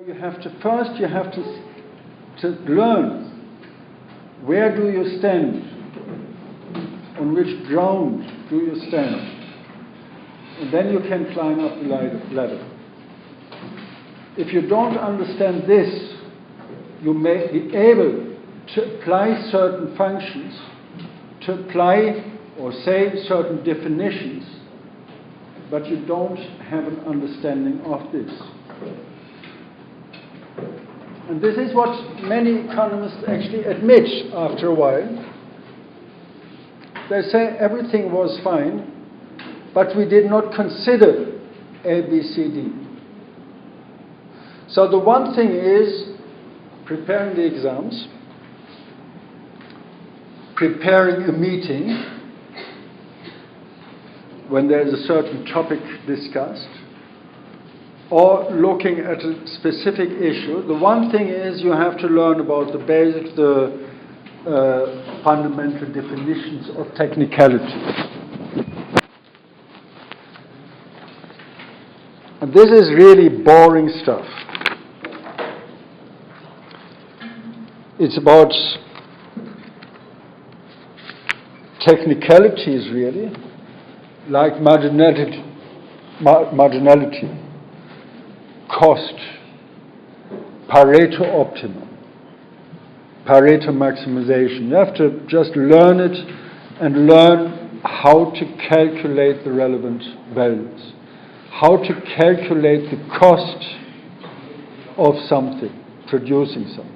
You have to learn where do you stand, on which ground do you stand, and then you can climb up the ladder. If you don't understand this, you may be able to apply certain functions, to apply or say certain definitions, but you don't have an understanding of this. And this is what many economists actually admit after a while. They say everything was fine, but we did not consider A, B, C, D. So the one thing is preparing the exams, preparing a meeting when there is a certain topic discussed, or looking at a specific issue. The one thing is you have to learn about the basics, the fundamental definitions of technicality. And this is really boring stuff. It's about technicalities, really, like marginality, cost, Pareto optimum, Pareto maximization. You have to just learn it and learn how to calculate the relevant values, how to calculate the cost of something, producing something.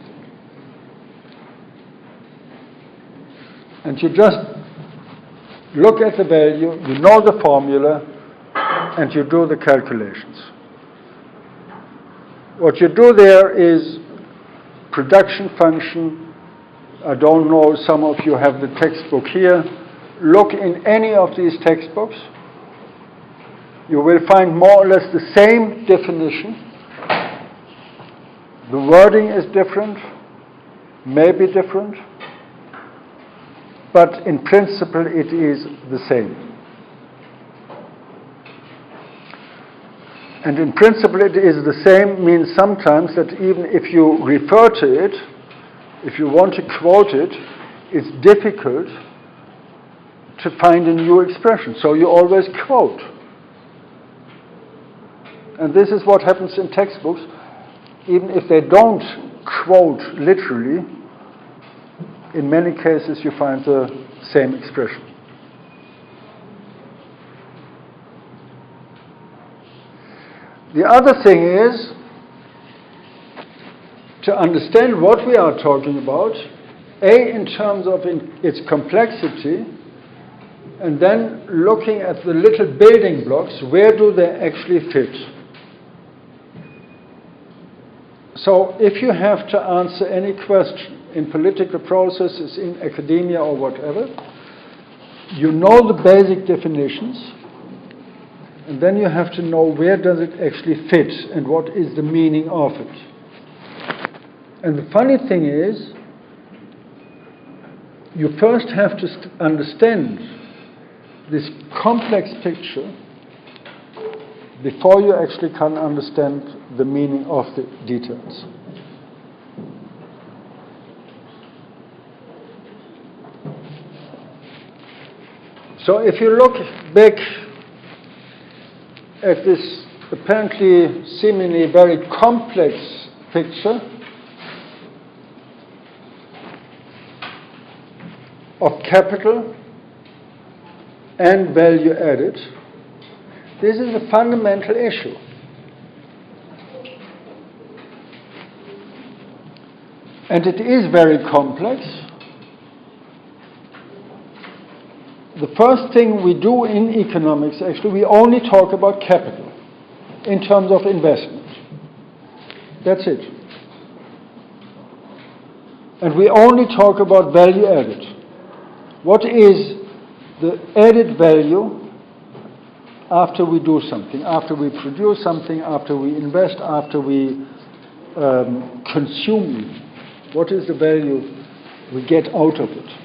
And you just look at the value, you know the formula, and you do the calculations. What you do there is production function. I don't know, some of you have the textbook here. Look in any of these textbooks. You will find more or less the same definition. The wording is different, may be different, but in principle it is the same. And in principle it is the same means sometimes that even if you refer to it, if you want to quote it, it's difficult to find a new expression. So you always quote. And this is what happens in textbooks. Even if they don't quote literally, in many cases you find the same expression. The other thing is to understand what we are talking about, A, in terms of its complexity, and then looking at the little building blocks, where do they actually fit? So if you have to answer any question in political processes, in academia or whatever, you know the basic definitions, and then you have to know where does it actually fit and what is the meaning of it. And the funny thing is, you first have to understand this complex picture before you actually can understand the meaning of the details. So if you look back at this apparently seemingly very complex picture of capital and value added, this is a fundamental issue. And it is very complex. The first thing we do in economics, actually, we only talk about capital in terms of investment. That's it. And we only talk about value added. What is the added value after we do something, after we produce something, after we invest, after we consume? What is the value we get out of it?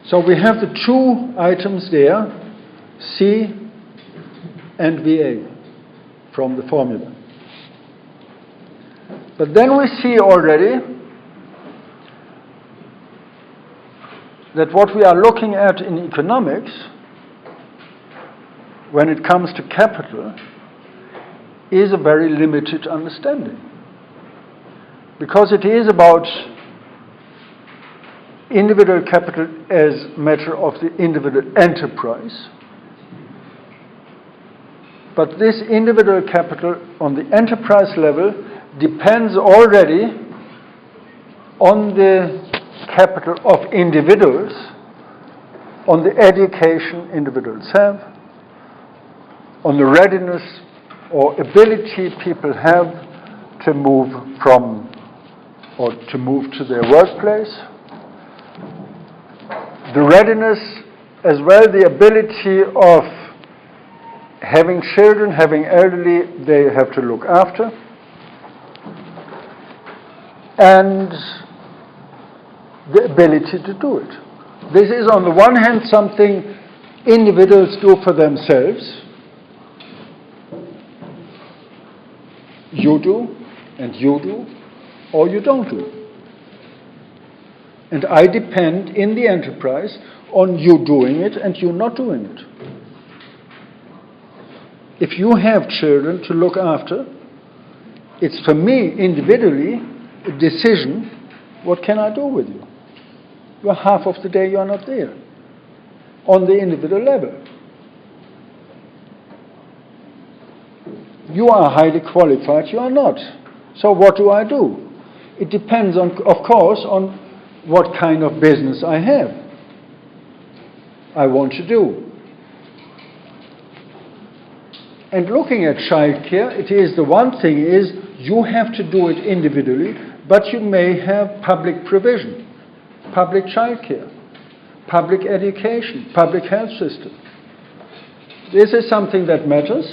So we have the two items there, C and VA. from the formula. But then we see already that what we are looking at in economics, when it comes to capital, is a very limited understanding. Because it is about individual capital as a matter of the individual enterprise. But this individual capital on the enterprise level depends already on the capital of individuals, on the education individuals have, on the readiness or ability people have to move from or to move to their workplace, the readiness as well, the ability of having children, having elderly they have to look after, and the ability to do it. This is on the one hand something individuals do for themselves. You do, and you do, or you don't do. And I depend in the enterprise on you doing it and you not doing it. If you have children to look after, it's for me individually a decision, what can I do with you? Well, half of the day you are not there on the individual level. You are highly qualified, you are not. So what do I do? It depends, on, of course, on what kind of business I have, I want to do. And looking at childcare, it is the one thing is you have to do it individually, but you may have public provision, public childcare, public education, public health system. This is something that matters,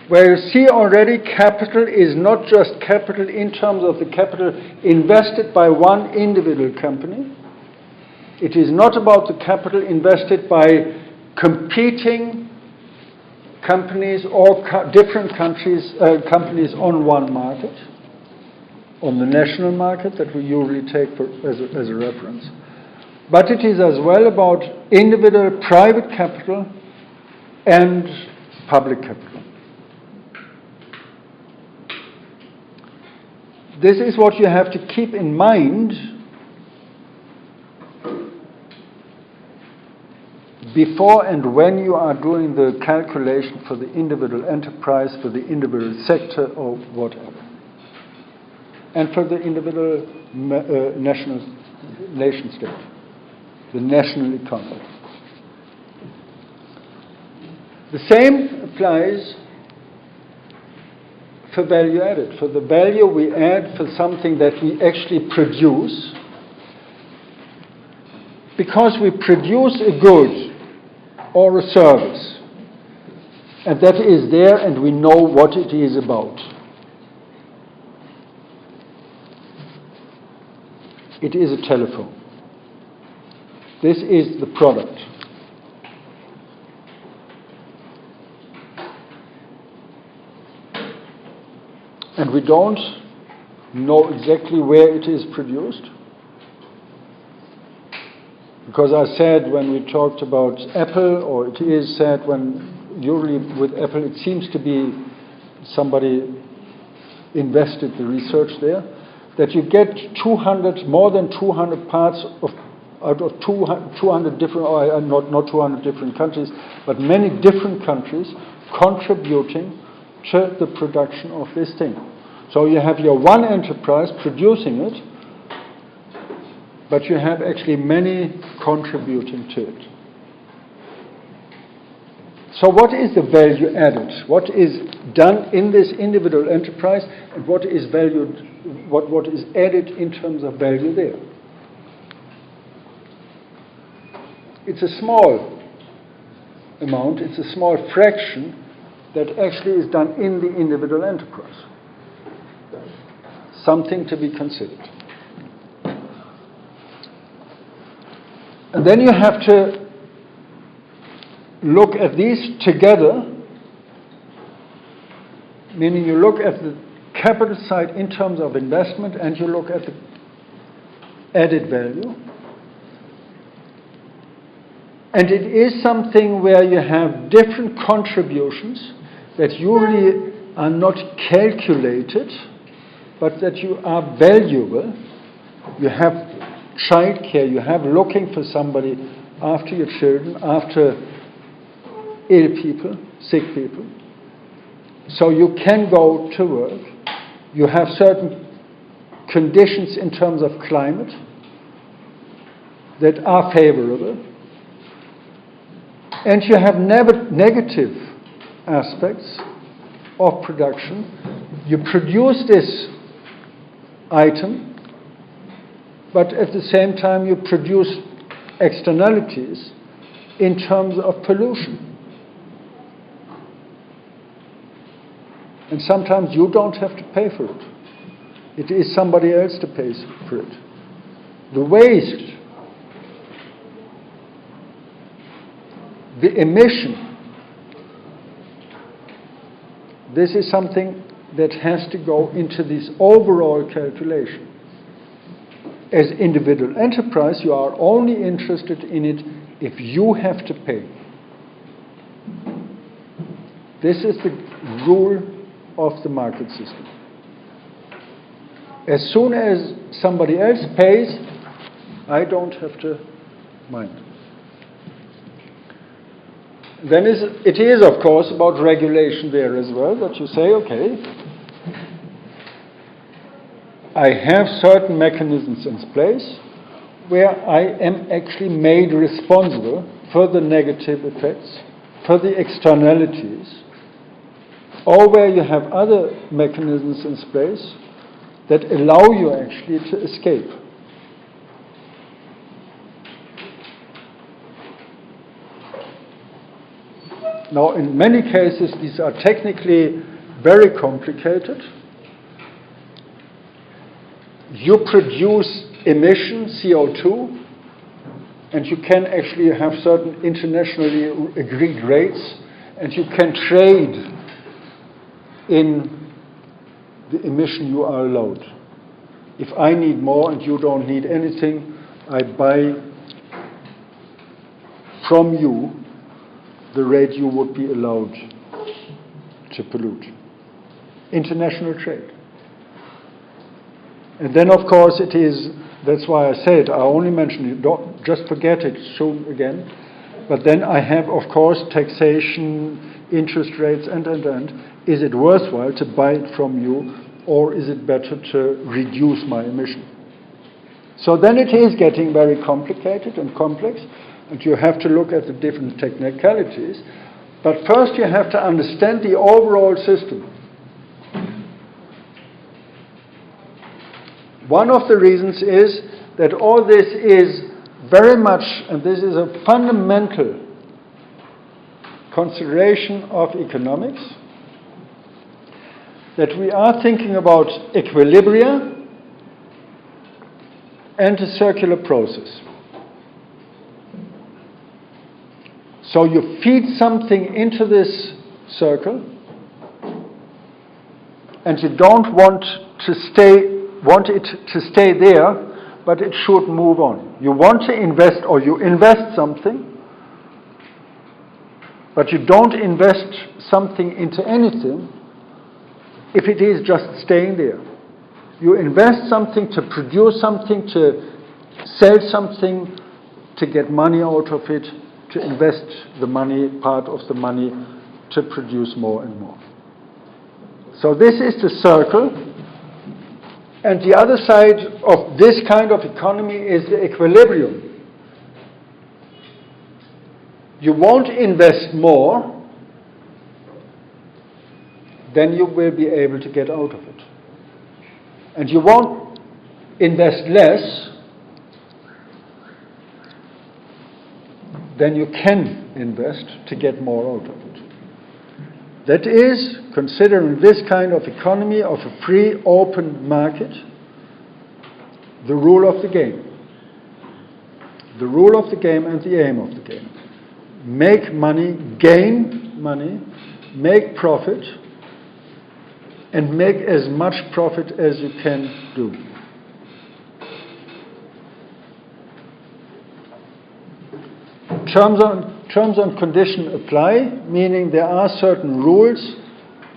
where you see already capital is not just capital in terms of the capital invested by one individual company. It is not about the capital invested by competing companies or different countries, companies on one market, on the national market that we usually take as a reference. But it is as well about individual private capital and public capital. This is what you have to keep in mind before and when you are doing the calculation for the individual enterprise, for the individual sector or whatever. And for the individual nation state, the national economy. The same applies for value added, for the value we add for something that we actually produce, because we produce a good or a service, and that is there and we know what it is about. It is a telephone. This is the product. And we don't know exactly where it is produced. Because I said when we talked about Apple, or it is said when usually with Apple it seems to be somebody invested the research there, that you get 200, more than 200 parts of, out of 200 different, or not 200 different countries, but many different countries contributing to the production of this thing. So you have your one enterprise producing it, but you have actually many contributing to it. So what is the value added? What is done in this individual enterprise, and what is valued, what is added in terms of value there? It's a small amount, it's a small fraction that actually is done in the individual enterprise. Something to be considered. And then you have to look at these together meaning you look at the capital side in terms of investment and you look at the added value. And it is something where you have different contributions that usually are not calculated, but that you are valuable. You have childcare, you have looking for somebody after your children, after ill people, sick people. So you can go to work. You have certain conditions in terms of climate that are favorable. And you have negative aspects of production. You produce this item, but at the same time you produce externalities in terms of pollution. And sometimes you don't have to pay for it. It is somebody else to pay for it. The waste, the emission, this is something that has to go into this overall calculation. As individual enterprise, you are only interested in it if you have to pay. This is the rule of the market system. As soon as somebody else pays, I don't have to mind. Then it is, of course, about regulation there as well, that you say, okay, I have certain mechanisms in place where I am actually made responsible for the negative effects, for the externalities, or where you have other mechanisms in place that allow you actually to escape. Now, in many cases, these are technically very complicated. You produce emission, CO2, and you can actually have certain internationally agreed rates, and you can trade in the emission you are allowed. If I need more and you don't need anything, I buy from you the rate you would be allowed to pollute. International trade. And then, of course, it is, that's why I said, I only mentioned it, don't just forget it soon again. But then I have, of course, taxation, interest rates, and. Is it worthwhile to buy it from you, or is it better to reduce my emission? So then it is getting very complicated and complex, and you have to look at the different technicalities. But first you have to understand the overall system. One of the reasons is that all this is very much, and this is a fundamental consideration of economics, that we are thinking about equilibria and a circular process. So you feed something into this circle, and you don't want it to stay there, but it should move on. You want to invest, or you invest something, but you don't invest something into anything if it is just staying there. You invest something to produce something, to sell something, to get money out of it, to invest the money, part of the money, to produce more and more. So this is the circle. And the other side of this kind of economy is the equilibrium. You won't invest more, then you will be able to get out of it. And you won't invest less, then you can invest to get more out of it. That is, considering this kind of economy of a free, open market, the rule of the game. The rule of the game and the aim of the game. Make money, gain money, make profit, and make as much profit as you can do. Terms and condition apply, meaning there are certain rules,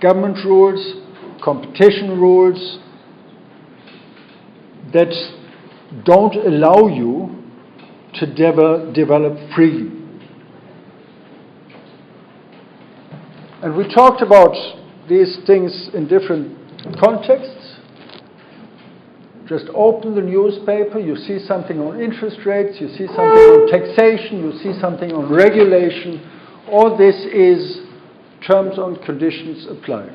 government rules, competition rules, that don't allow you to develop freely. And we talked about these things in different contexts. Just open the newspaper, you see something on interest rates, you see something on taxation, you see something on regulation. All this is terms and conditions apply.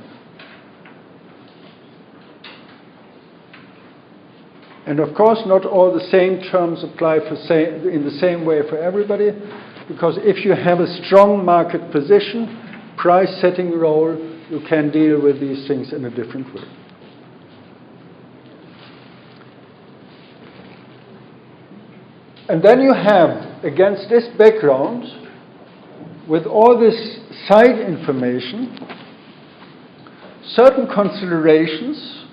And of course, not all the same terms apply in the same way for everybody, because if you have a strong market position, price-setting role, you can deal with these things in a different way. And then you have, against this background, with all this side information, certain considerations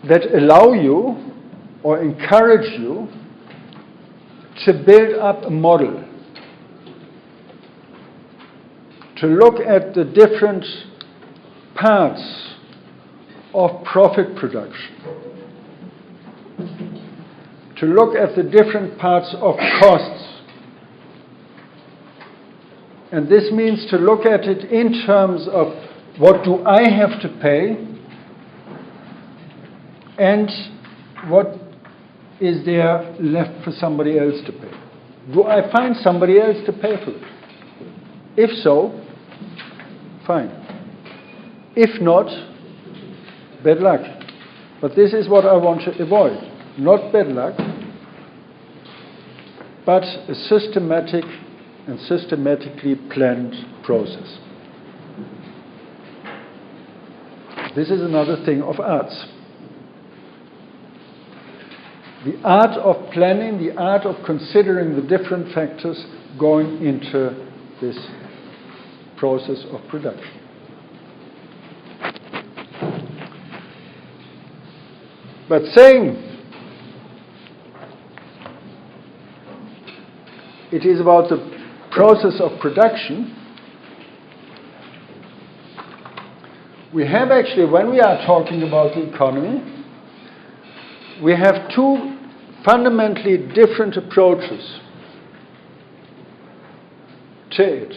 that allow you or encourage you to build up a model, to look at the different parts of profit production, to look at the different parts of costs. And this means to look at it in terms of what do I have to pay and what is there left for somebody else to pay. Do I find somebody else to pay for it? If so, fine. If not, bad luck. But this is what I want to avoid. Not bad luck, but a systematic and systematically planned process. This is another thing of arts. The art of planning, the art of considering the different factors going into this process of production. But saying it is about the process of production, we have actually, when we are talking about the economy, we have two fundamentally different approaches to it.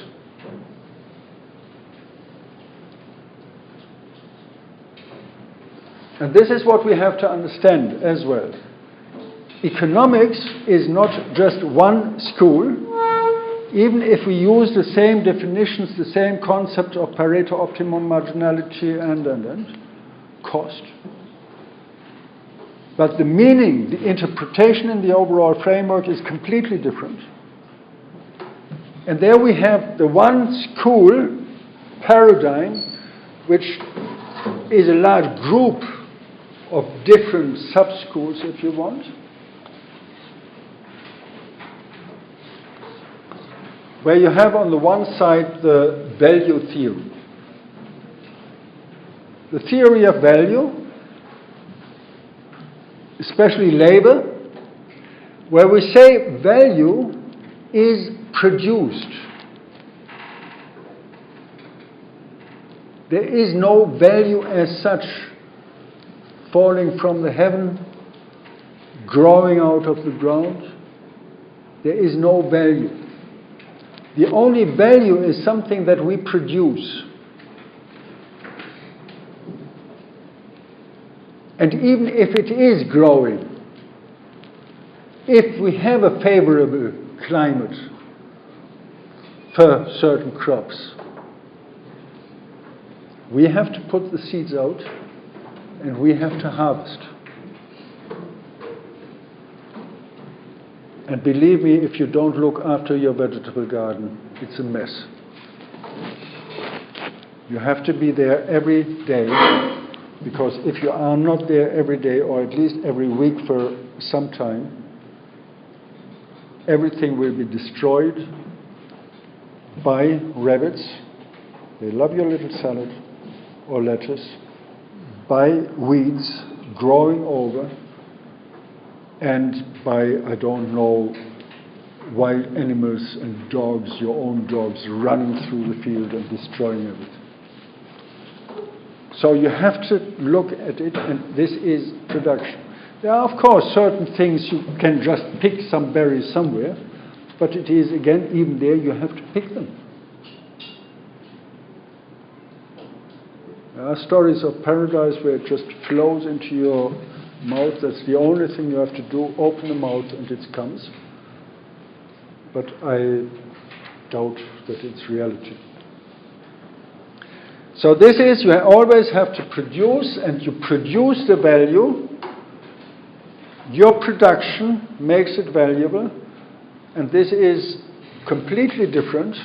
And this is what we have to understand as well. Economics is not just one school, even if we use the same definitions, the same concept of Pareto optimum, marginality, and cost. But the meaning, the interpretation in the overall framework is completely different. And there we have the one school paradigm, which is a large group of different sub-schools, if you want, where you have on the one side the value theory. The theory of value, especially labor, where we say value is produced. There is no value as such falling from the heaven, growing out of the ground. There is no value. The only value is something that we produce. And even if it is growing, if we have a favorable climate for certain crops, we have to put the seeds out and we have to harvest. And believe me, if you don't look after your vegetable garden, it's a mess. You have to be there every day, because if you are not there every day, or at least every week for some time, everything will be destroyed by rabbits. They love your little salad, or lettuce by weeds growing over and by, I don't know, wild animals and dogs, your own dogs, running through the field and destroying everything. So you have to look at it, and this is production. There are, of course, certain things you can just pick some berries somewhere, but it is, again, even there you have to pick them. There are stories of paradise where it just flows into your mouth. That's the only thing you have to do, open the mouth and it comes. But I doubt that it's reality. So this is, you always have to produce, and you produce the value. Your production makes it valuable, and this is completely different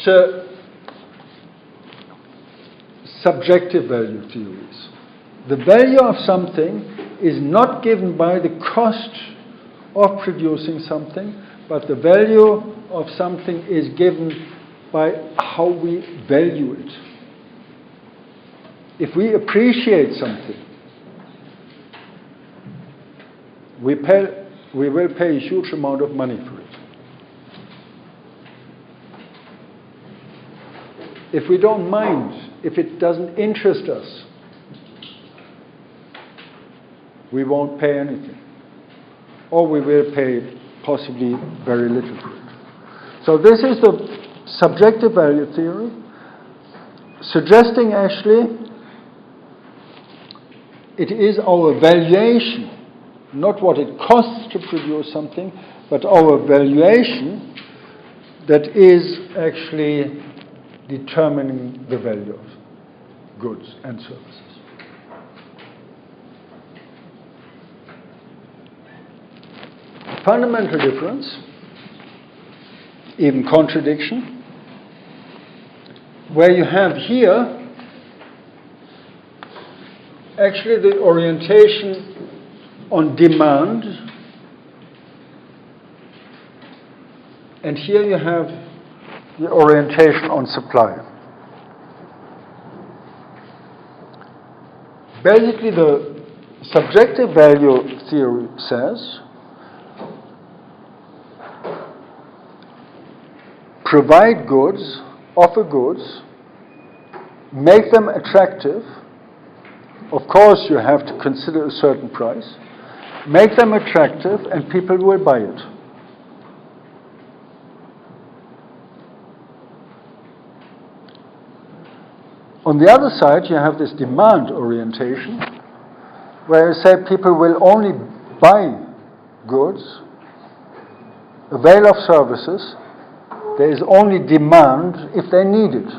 to subjective value theories. The value of something is not given by the cost of producing something, but the value of something is given by how we value it. If we appreciate something, we will pay a huge amount of money for it. If we don't mind, if it doesn't interest us, we won't pay anything. Or we will pay possibly very little for it. So this is the subjective value theory, suggesting actually it is our valuation, not what it costs to produce something, but our valuation that is actually determining the value of goods and services. Fundamental difference, even contradiction, where you have here actually the orientation on demand, and here you have the orientation on supply. Basically, the subjective value theory says provide goods, offer goods, make them attractive. Of course, you have to consider a certain price. Make them attractive, and people will buy it. On the other side, you have this demand orientation, where you say people will only buy goods, avail of services. There is only demand if they need it.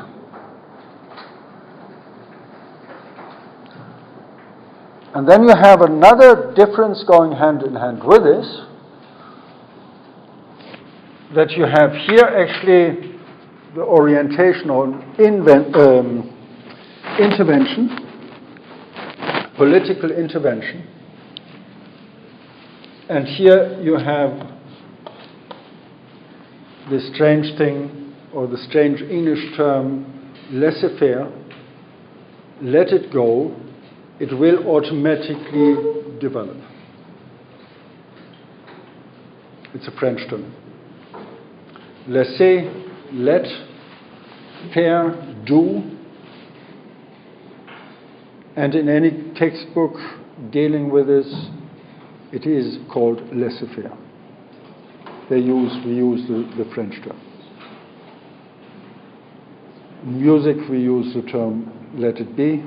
And then you have another difference going hand in hand with this, that you have here actually the orientation on intervention, political intervention. And here you have the strange thing, or the strange English term, laissez-faire, let it go, it will automatically develop. It's a French term. Laisser, let, faire, do. And in any textbook dealing with this, it is called laissez-faire. We use the French term. In music, we use the term let it be.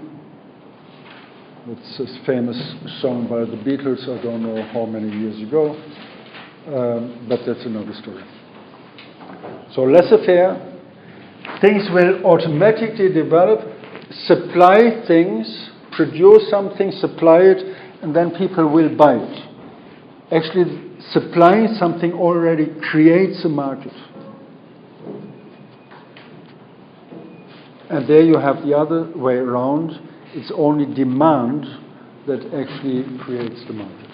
It's a famous song by the Beatles, I don't know how many years ago, but that's another story. So laissez-faire, things will automatically develop, supply things, produce something, supply it, and then people will buy it. Actually, supplying something already creates a market. And there you have the other way around. It's only demand that actually creates the market.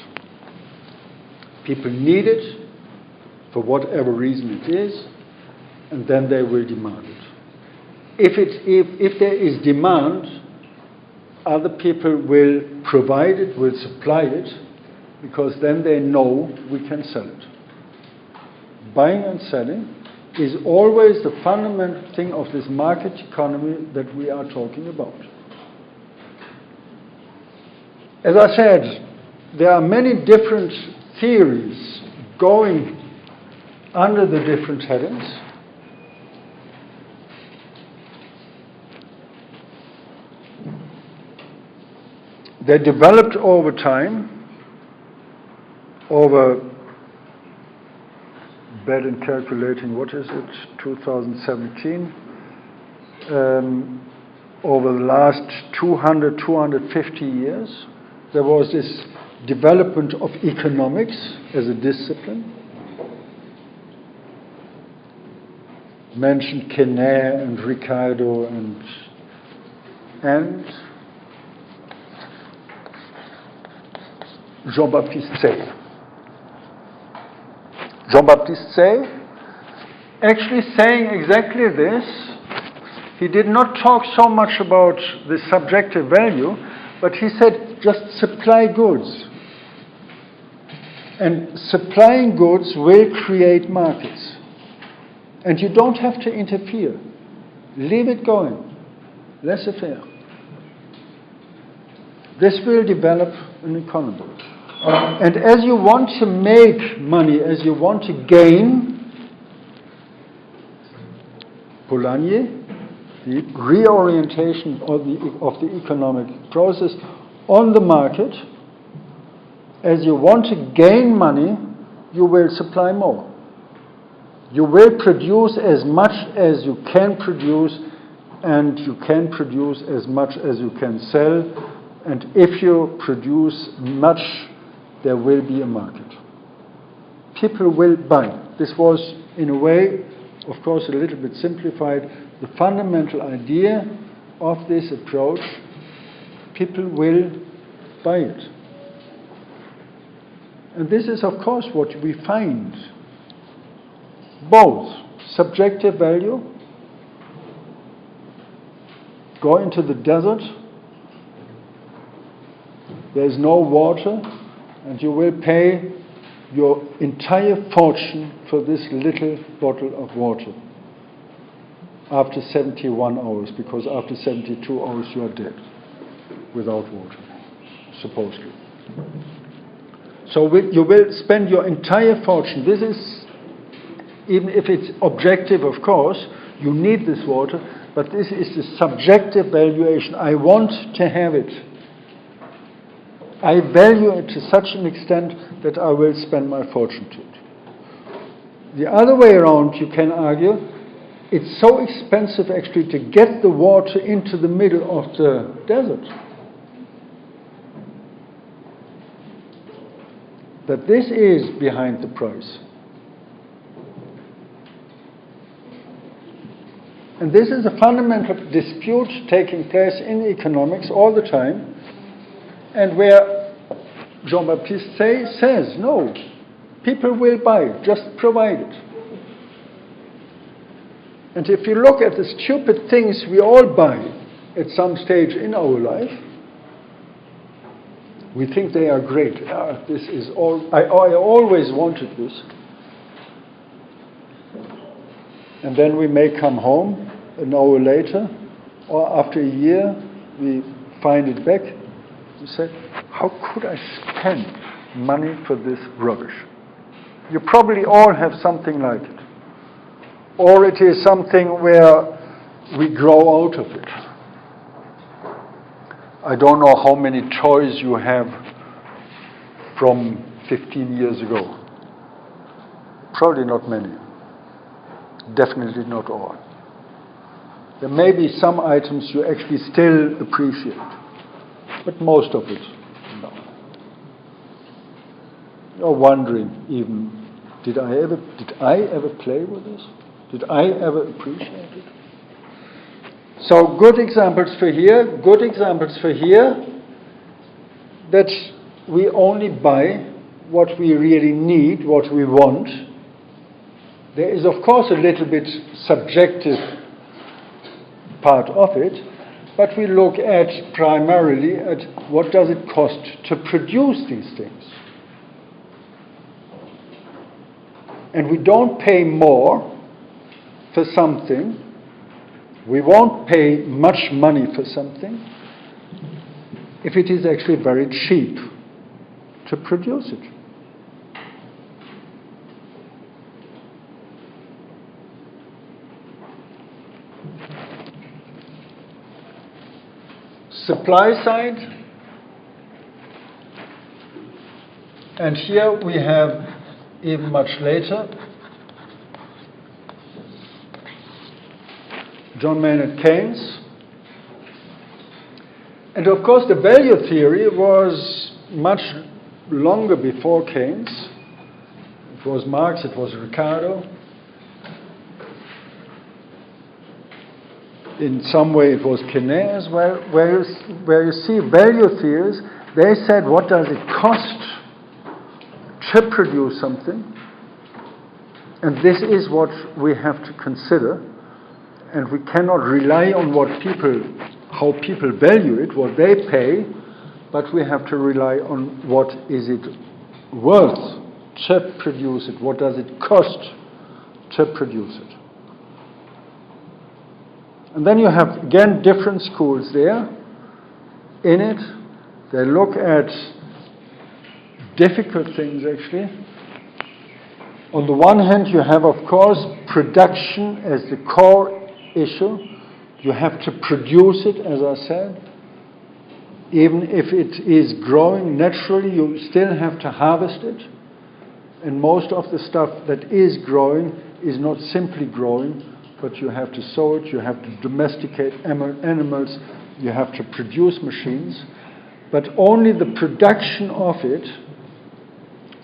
People need it for whatever reason it is, and then they will demand it. if there is demand, other people will provide it, will supply it, because then they know we can sell it. Buying and selling is always the fundamental thing of this market economy that we are talking about. As I said, there are many different theories going under the different headings. They developed over time, over, bad in calculating, what is it, 2017, over the last 250 years, there was this development of economics as a discipline. Mentioned Quesnay and Ricardo and Jean-Baptiste Say. Jean-Baptiste Say, actually saying exactly this, he did not talk so much about the subjective value, but he said just supply goods. And supplying goods will create markets. And you don't have to interfere. Leave it going. Laissez-faire. This will develop an economy. And as you want to make money, as you want to gain, Polanyi, the reorientation of the economic process on the market, as you want to gain money, you will supply more. You will produce as much as you can produce, and you can produce as much as you can sell. And if you produce much, there will be a market. People will buy. This was, in a way, of course, a little bit simplified, the fundamental idea of this approach. People will buy it. And this is, of course, what we find. Both subjective value, go into the desert, there is no water, and you will pay your entire fortune for this little bottle of water after 71 hours, because after 72 hours you are dead without water, supposedly. So you will spend your entire fortune. This is, even if it's objective, of course, you need this water, but this is the subjective valuation. I want to have it. I value it to such an extent that I will spend my fortune to it. The other way around, you can argue, it's so expensive actually to get the water into the middle of the desert that this is behind the price. And this is a fundamental dispute taking place in economics all the time, and where Jean-Baptiste Say says, no, people will buy, just provide it. And if you look at the stupid things we all buy at some stage in our life, we think they are great. This is all. I always wanted this. And then we may come home an hour later, or after a year, we find it back. You say, how could I spend money for this rubbish? You probably all have something like it. Or it is something where we grow out of it. I don't know how many toys you have from 15 years ago. Probably not many. Definitely not all. There may be some items you actually still appreciate, but most of it, no. You're wondering even, did I ever play with this? Did I ever appreciate it? So good examples for here, that we only buy what we really need, what we want. There is, of course, a little bit subjective part of it, but we look at primarily at what does it cost to produce these things. And we don't pay more for something, we won't pay much money for something if it is actually very cheap to produce it. Supply side, and here we have even much later John Maynard Keynes. And of course the value theory was much longer before Keynes. It was Marx, it was Ricardo. In some way it was Keynes as well, where you see value theories, they said what does it cost to produce something, and this is what we have to consider, and we cannot rely on how people value it, what they pay, but we have to rely on what is it worth to produce it, what does it cost to produce it. And then you have, again, different schools there in it. They look at difficult things, actually. On the one hand, you have, of course, production as the core issue. You have to produce it, as I said. Even if it is growing naturally, you still have to harvest it. And most of the stuff that is growing is not simply growing, but you have to sow it, you have to domesticate animals, you have to produce machines. But only the production of it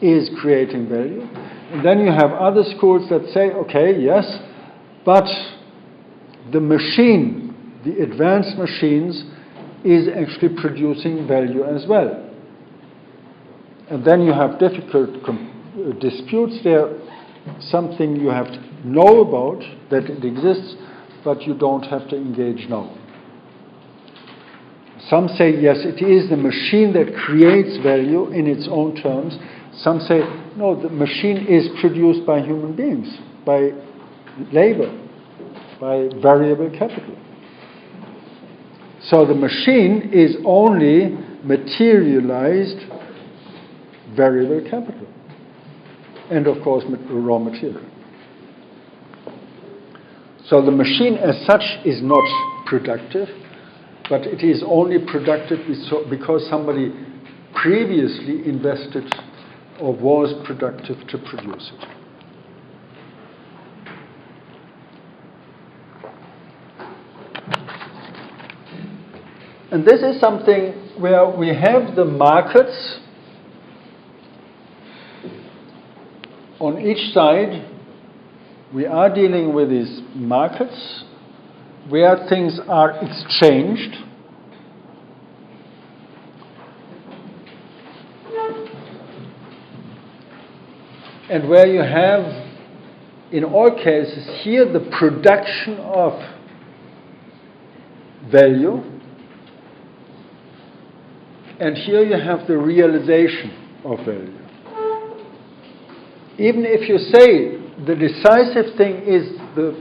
is creating value. And then you have other schools that say, okay, yes, but the machine, the advanced machines, is actually producing value as well. And then you have difficult disputes there, something you have to know about, that it exists, but you don't have to engage now. Some say, yes, it is the machine that creates value in its own terms. Some say, no, the machine is produced by human beings, by labor, by variable capital. So the machine is only materialized variable capital. And of course, raw material. So the machine as such is not productive, but it is only productive because somebody previously invested or was productive to produce it. And this is something where we have the markets on each side. We are dealing with these markets where things are exchanged. And where you have, in all cases, here the production of value, and here you have the realization of value. Even if you say the decisive thing is the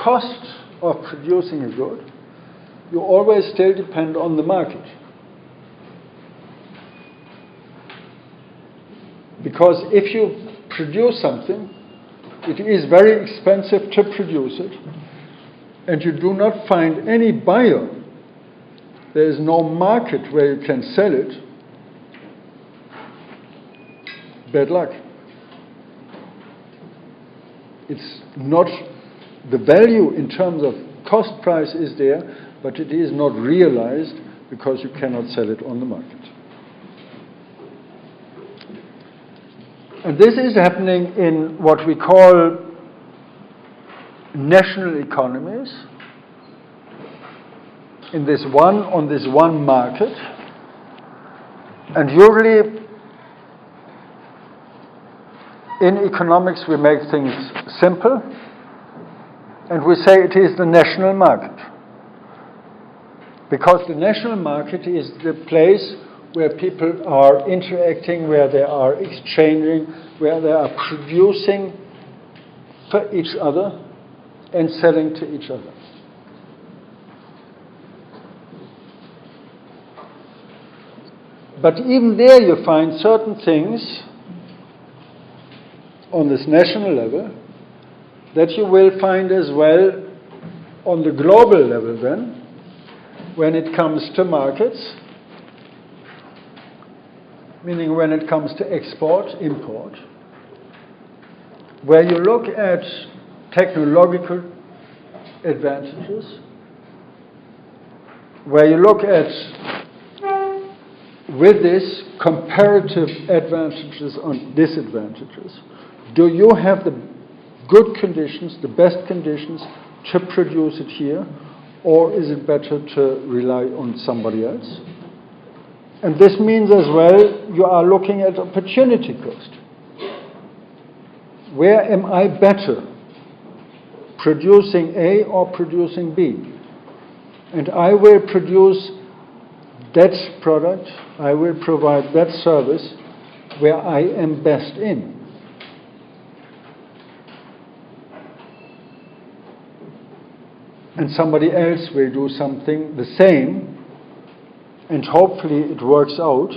cost of producing a good, you always still depend on the market. Because if you produce something, it is very expensive to produce it, and you do not find any buyer, there is no market where you can sell it, bad luck. It's not, the value in terms of cost price is there, but it is not realized because you cannot sell it on the market. And this is happening in what we call national economies, on this one market. And usually in economics we make things simple, and we say it is the national market. Because the national market is the place where people are interacting, where they are exchanging, where they are producing for each other and selling to each other. But even there you find certain things on this national level that you will find as well on the global level then, when it comes to markets, meaning when it comes to export, import, where you look at technological advantages, where you look at, with this, comparative advantages and disadvantages. Do you have the good conditions, the best conditions to produce it here, or is it better to rely on somebody else? And this means as well you are looking at opportunity cost. Where am I better, producing A or producing B? And I will produce that product, I will provide that service where I am best in. And somebody else will do something the same, and hopefully it works out,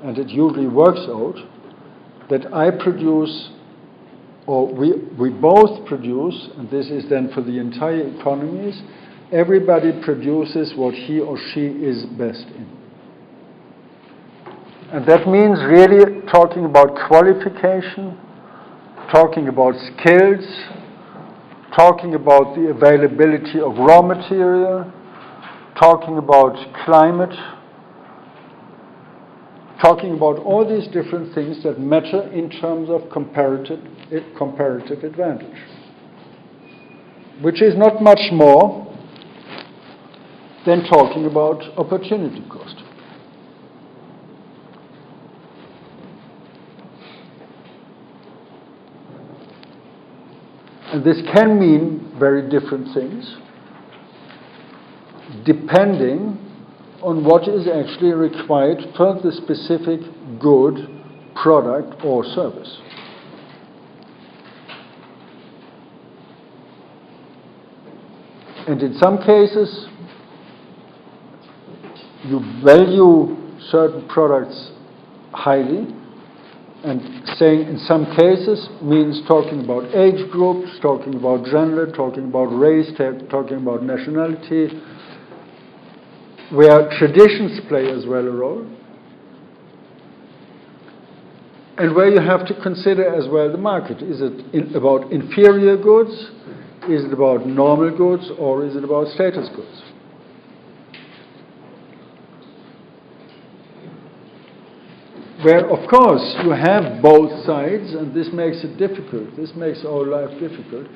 and it usually works out, that I produce, or we both produce, and this is then for the entire economies, everybody produces what he or she is best in. And that means really talking about qualification, talking about skills, talking about the availability of raw material, talking about climate, talking about all these different things that matter in terms of comparative advantage, which is not much more than talking about opportunity cost. And this can mean very different things, depending on what is actually required for the specific good, product, or service. And in some cases, you value certain products highly, and saying in some cases means talking about age groups, talking about gender, talking about race, talking about nationality, where traditions play as well a role, and where you have to consider as well the market. Is it about inferior goods? Is it about normal goods? Or is it about status goods? Where, of course, you have both sides, and this makes it difficult. This makes our life difficult,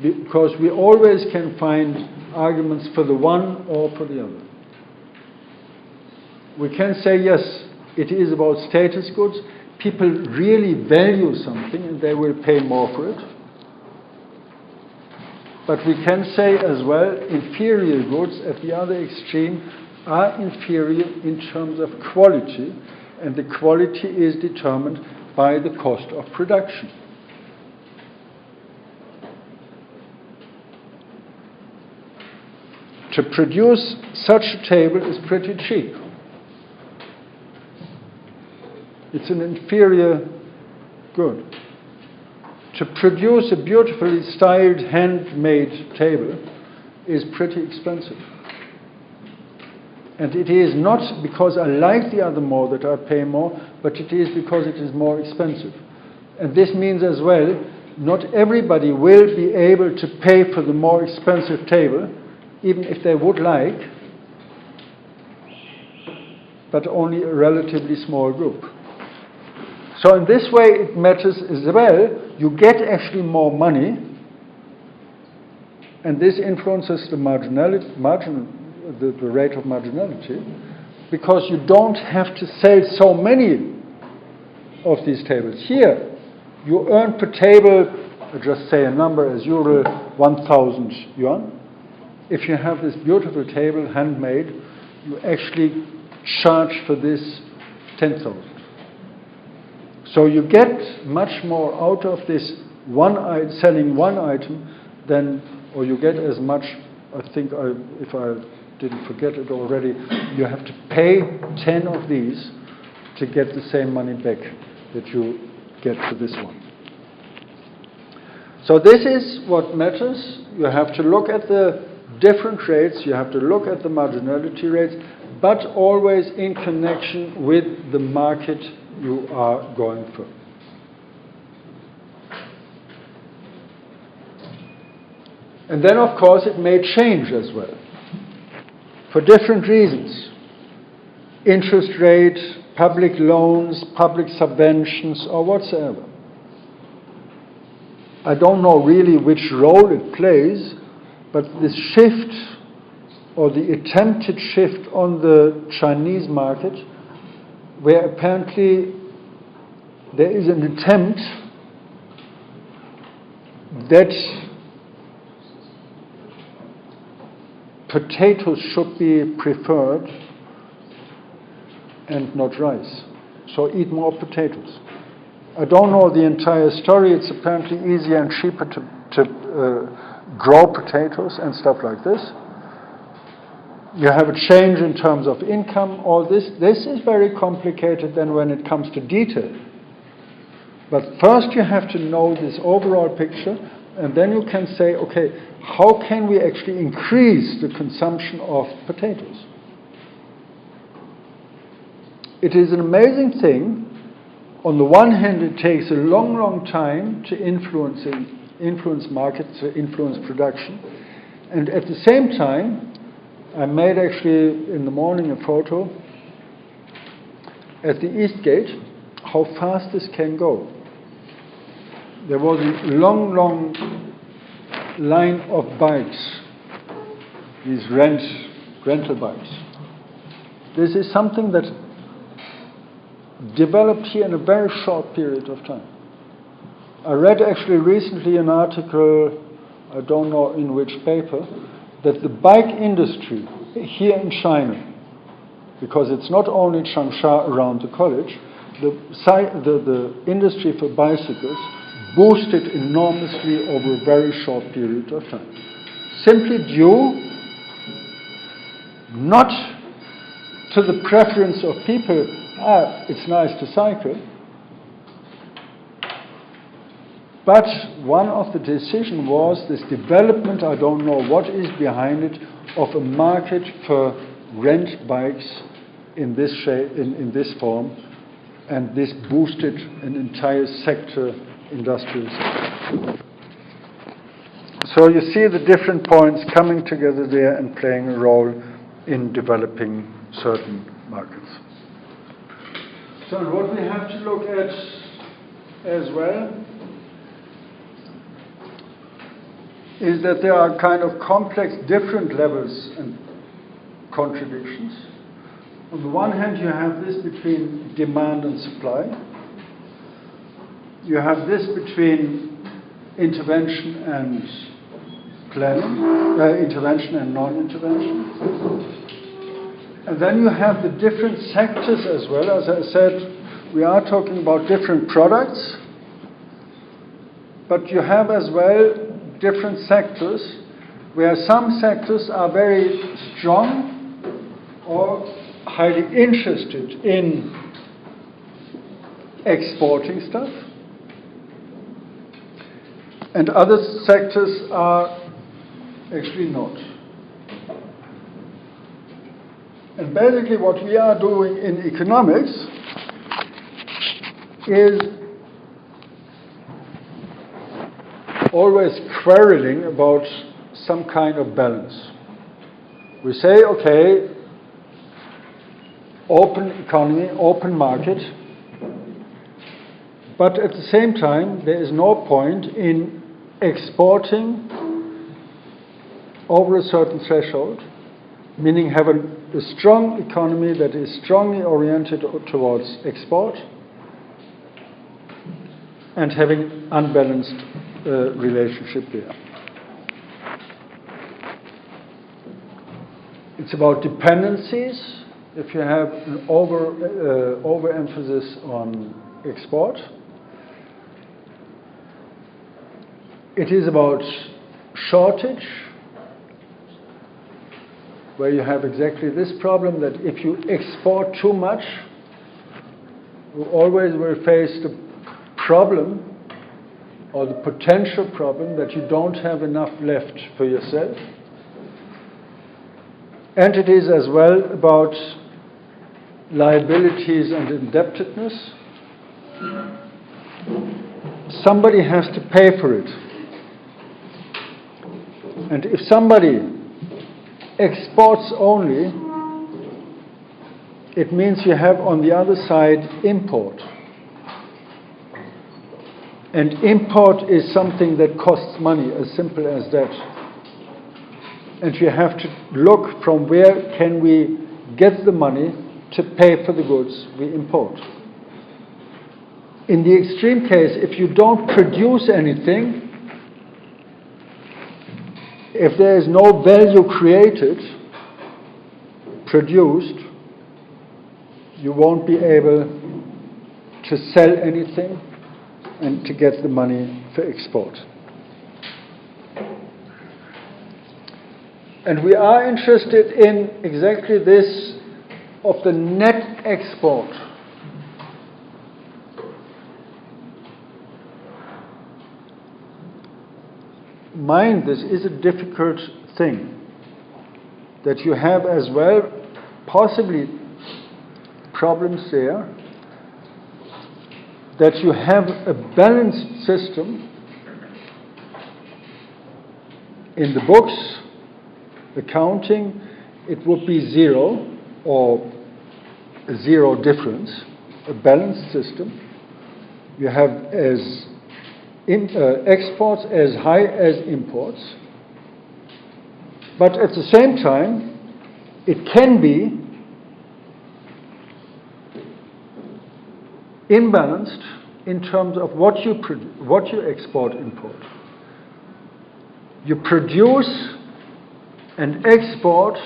because we always can find arguments for the one or for the other. We can say, yes, it is about status goods. People really value something, and they will pay more for it. But we can say as well, inferior goods at the other extreme are inferior in terms of quality, and the quality is determined by the cost of production. To produce such a table is pretty cheap. It's an inferior good. To produce a beautifully styled, handmade table is pretty expensive. And it is not because I like the other more that I pay more, but it is because it is more expensive. And this means as well, not everybody will be able to pay for the more expensive table, even if they would like, but only a relatively small group. So in this way it matters as well. You get actually more money, and this influences the the rate of marginality, because you don't have to sell so many of these tables. Here, you earn per table, I just say a number as usual, 1,000 yuan. if you have this beautiful table, handmade, you actually charge for this 10,000. So you get much more out of this selling one item than, or you get as much, I think, if I didn't forget it already, you have to pay 10 of these to get the same money back that you get for this one. So this is what matters. You have to look at the different rates, you have to look at the marginality rates, but always in connection with the market you are going for. And then, of course, it may change as well, for different reasons. Interest rate, public loans, public subventions, or whatsoever. I don't know really which role it plays, but this shift, or the attempted shift on the Chinese market, where apparently there is an attempt that potatoes should be preferred and not rice. So eat more potatoes. I don't know the entire story. It's apparently easier and cheaper to grow potatoes and stuff like this. You have a change in terms of income, all this. This is very complicated then when it comes to detail. But first you have to know this overall picture, and then you can say, okay, how can we actually increase the consumption of potatoes? It is an amazing thing. On the one hand, it takes a long, long time to influence markets, to influence production. And at the same time, I made actually in the morning a photo at the East Gate, how fast this can go. There was a long, long line of bikes, these rental bikes. This is something that developed here in a very short period of time. I read actually recently an article, I don't know in which paper, that the bike industry here in China, because it's not only ChangSha around the college, the industry for bicycles boosted enormously over a very short period of time. Simply due not to the preference of people, it's nice to cycle, but one of the decisions was this development, I don't know what is behind it, of a market for rent bikes in this shape, in this form, and this boosted an entire sector, industrial sector. So you see the different points coming together there and playing a role in developing certain markets. So what we have to look at as well is that there are kind of complex different levels and contradictions. On the one hand, you have this between demand and supply. You have this between intervention and planning, intervention and non-intervention. And then you have the different sectors as well. As I said, we are talking about different products, but you have as well different sectors where some sectors are very strong or highly interested in exporting stuff, and other sectors are actually not. And basically what we are doing in economics is always quarreling about some kind of balance. We say, okay, open economy, open market, but at the same time, there is no point in exporting over a certain threshold, meaning have a strong economy that is strongly oriented towards export and having unbalanced relationship there. It's about dependencies. If you have an overemphasis on export, it is about shortage, where you have exactly this problem that if you export too much, you always will face the problem or the potential problem that you don't have enough left for yourself. And it is as well about liabilities and indebtedness. Somebody has to pay for it. And if somebody exports only, it means you have on the other side import. And import is something that costs money, as simple as that. And you have to look from where can we get the money to pay for the goods we import. In the extreme case, if you don't produce anything, if there is no value created, produced, you won't be able to sell anything and to get the money for export. And we are interested in exactly this of the net export. Mind, this is a difficult thing that you have as well, possibly problems there, that you have a balanced system in the books, accounting, it would be zero or a zero difference, a balanced system. You have as exports as high as imports, but at the same time, it can be imbalanced in terms of what you export, import. You produce and export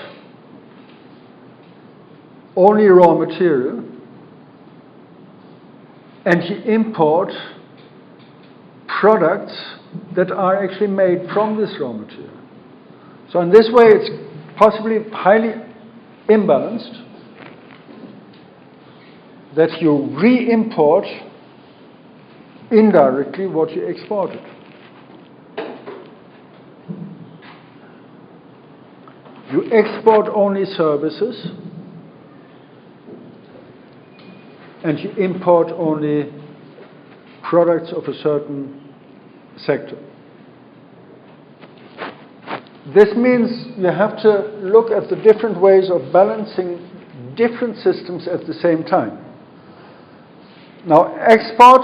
only raw material, and you import products that are actually made from this raw material. So in this way, it's possibly highly imbalanced that you re-import indirectly what you exported. You export only services and you import only products of a certain sector. This means you have to look at the different ways of balancing different systems at the same time. Now, export,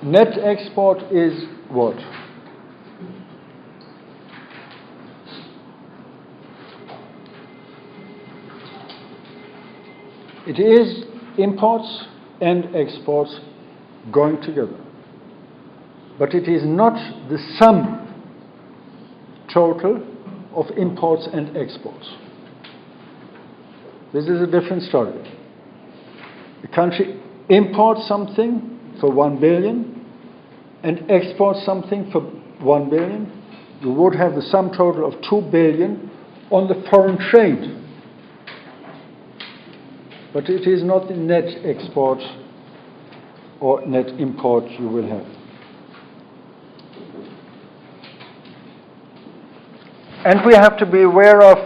net export is what? It is imports and exports going together. But it is not the sum total of imports and exports. This is a different story. A country imports something for 1 billion and exports something for 1 billion. You would have the sum total of 2 billion on the foreign trade. But it is not the net export or net import you will have. And we have to be aware of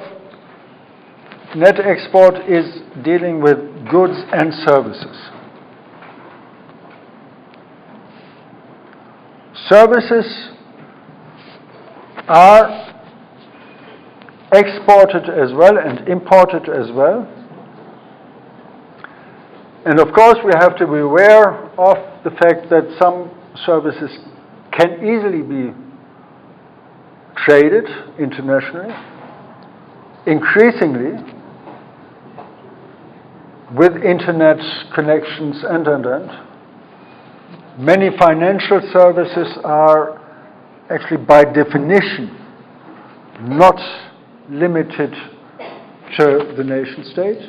net export is dealing with goods and services. Services are exported as well and imported as well. And of course, we have to be aware of the fact that some services can easily be traded internationally, increasingly with internet connections and. Many financial services are actually by definition not limited to the nation state.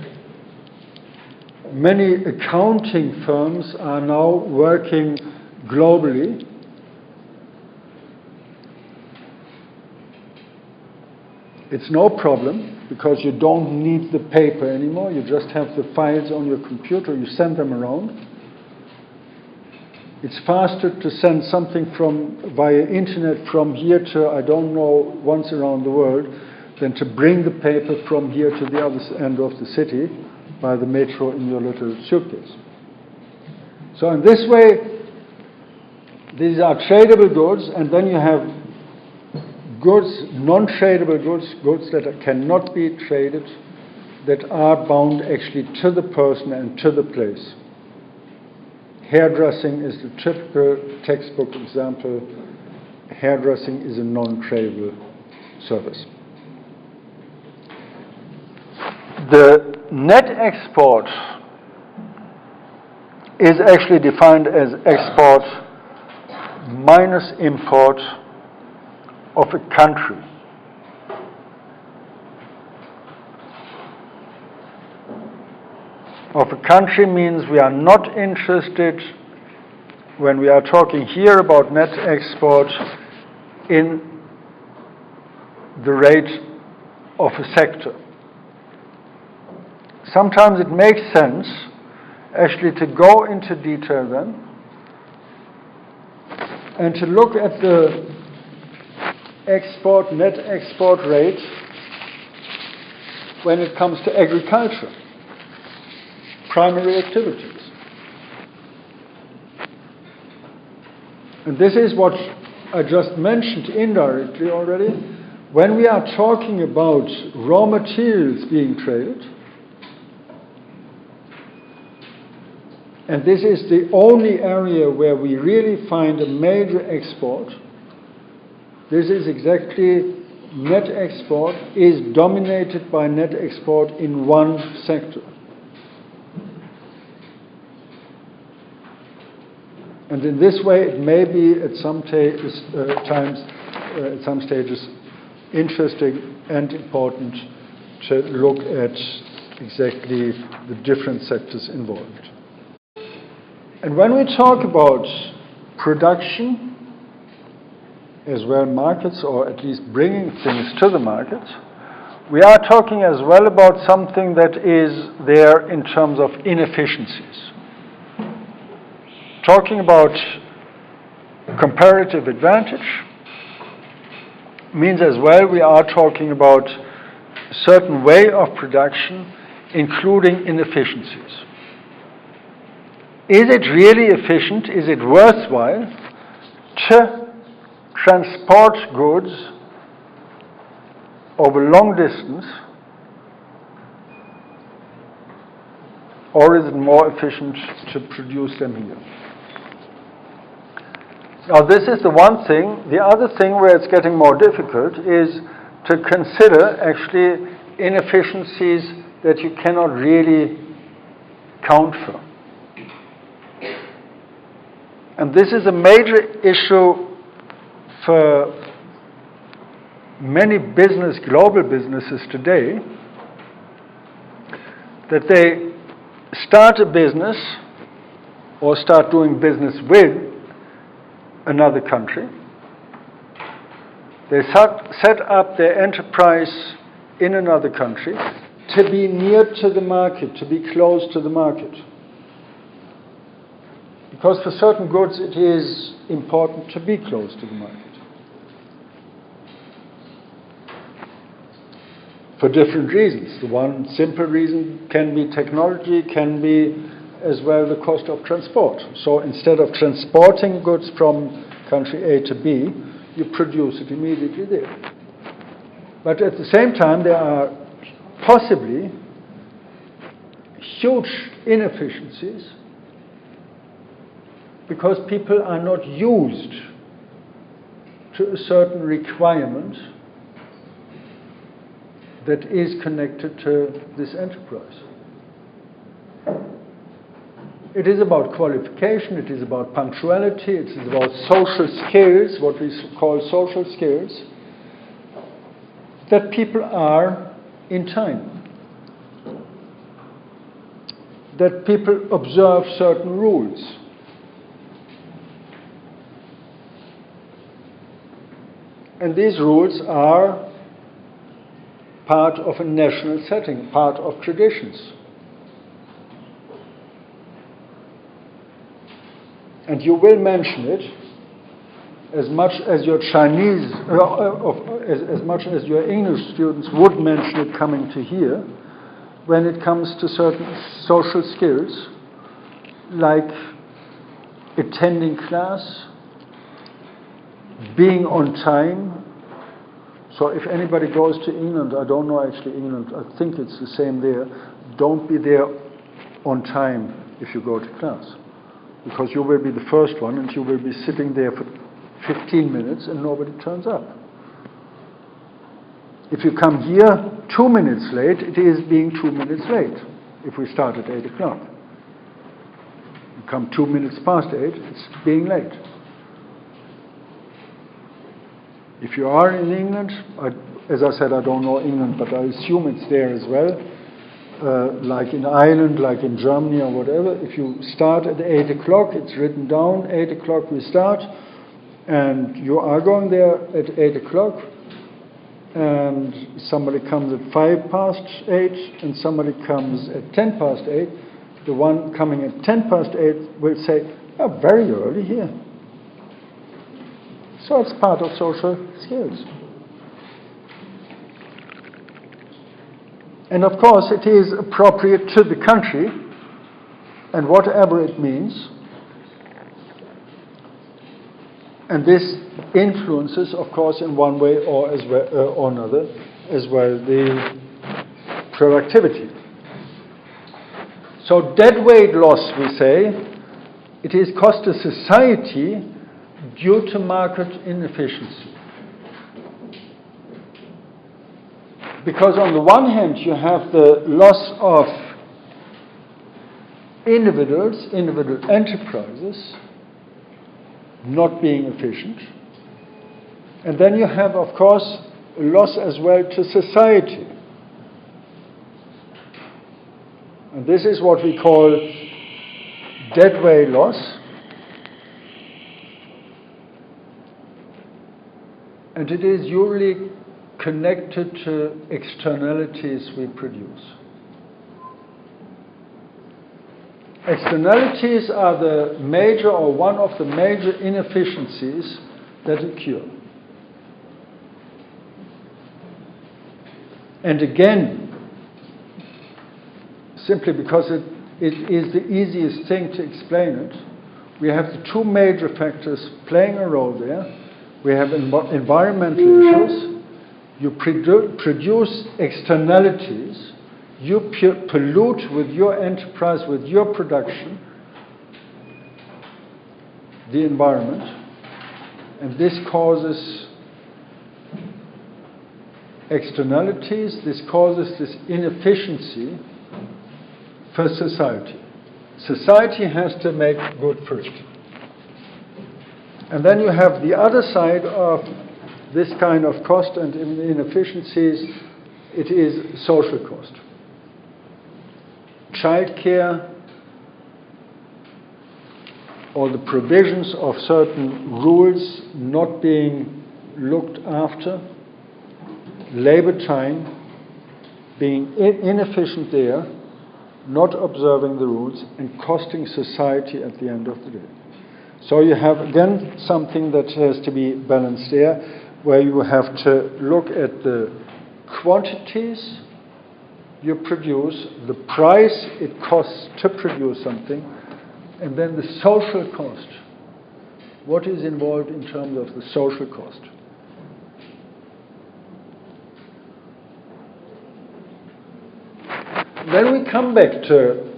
Many accounting firms are now working globally. It's no problem because you don't need the paper anymore. You just have the files on your computer. You send them around. It's faster to send something via internet from here to, I don't know, once around the world, than to bring the paper from here to the other end of the city by the metro in your little suitcase. So in this way, these are tradable goods, and then you have goods, non-tradable goods that cannot be traded, that are bound actually to the person and to the place. Hairdressing is the typical textbook example. Hairdressing is a non-tradable service. The net export is actually defined as export minus import of a country. Of a country means we are not interested, when we are talking here about net export, in the rate of a sector. Sometimes it makes sense actually to go into detail then and to look at the net export rate when it comes to agriculture, primary activities. And this is what I just mentioned indirectly already. When we are talking about raw materials being traded, and this is the only area where we really find a major export, this is exactly net export is dominated by net export in one sector. And in this way, it may be at some stages, interesting and important to look at exactly the different sectors involved. And when we talk about production, as well markets, or at least bringing things to the market, we are talking as well about something that is there in terms of inefficiencies. Talking about comparative advantage means as well we are talking about a certain way of production, including inefficiencies. Is it really efficient? Is it worthwhile to transport goods over long distance, or is it more efficient to produce them here? Now, this is the one thing. The other thing where it's getting more difficult is to consider actually inefficiencies that you cannot really count for. And this is a major issue for many global businesses today, that they start a business or start doing business with another country. They set up their enterprise in another country to be near to the market, to be close to the market. Because for certain goods it is important to be close to the market. For different reasons. The one simple reason can be technology, can be as well the cost of transport. So instead of transporting goods from country A to B, you produce it immediately there. But at the same time, there are possibly huge inefficiencies because people are not used to a certain requirement that is connected to this enterprise. It is about qualification, it is about punctuality, it is about social skills, what we call social skills. that people are in time, that people observe certain rules. And these rules are part of a national setting, part of traditions. And you will mention it as much as your Chinese, as much as your English students would mention it coming to here, when it comes to certain social skills, like attending class, being on time. So if anybody goes to England, I don't know actually England, I think it's the same there, don't be there on time if you go to class. Because you will be the first one and you will be sitting there for 15 minutes and nobody turns up. If you come here 2 minutes late, it is being 2 minutes late if we start at 8 o'clock. You come 2 minutes past 8, it's being late. If you are in England, as I said, I don't know England, but I assume it's there as well, like in Ireland, like in Germany or whatever. If you start at 8 o'clock, it's written down, 8 o'clock we start, and you are going there at 8 o'clock, and somebody comes at 5 past 8, and somebody comes at 10 past 8, the one coming at 10 past 8 will say, "Oh, very early here." So it's part of social skills. And of course, it is appropriate to the country, and whatever it means. And this influences, of course, in one way or another, as well, the productivity. So deadweight loss, we say, it is cost to society due to market inefficiency. Because on the one hand, you have the loss of individuals, individual enterprises, not being efficient. And then you have, of course, a loss as well to society. And this is what we call deadweight loss. And it is usually connected to externalities we produce. Externalities are the major or one of the major inefficiencies that occur. And again, simply because it is the easiest thing to explain it, we have the two major factors playing a role there. We have environmental issues. You produce externalities. You pollute with your enterprise, with your production, the environment. And this causes externalities. This causes this inefficiency for society. Society has to make good first. And then you have the other side of this kind of cost and inefficiencies. It is social cost. Childcare, or the provisions of certain rules not being looked after, labor time, being inefficient there, not observing the rules, and costing society at the end of the day. So you have, again, something that has to be balanced there, where you have to look at the quantities you produce, the price it costs to produce something, and then the social cost. What is involved in terms of the social cost? Then we come back to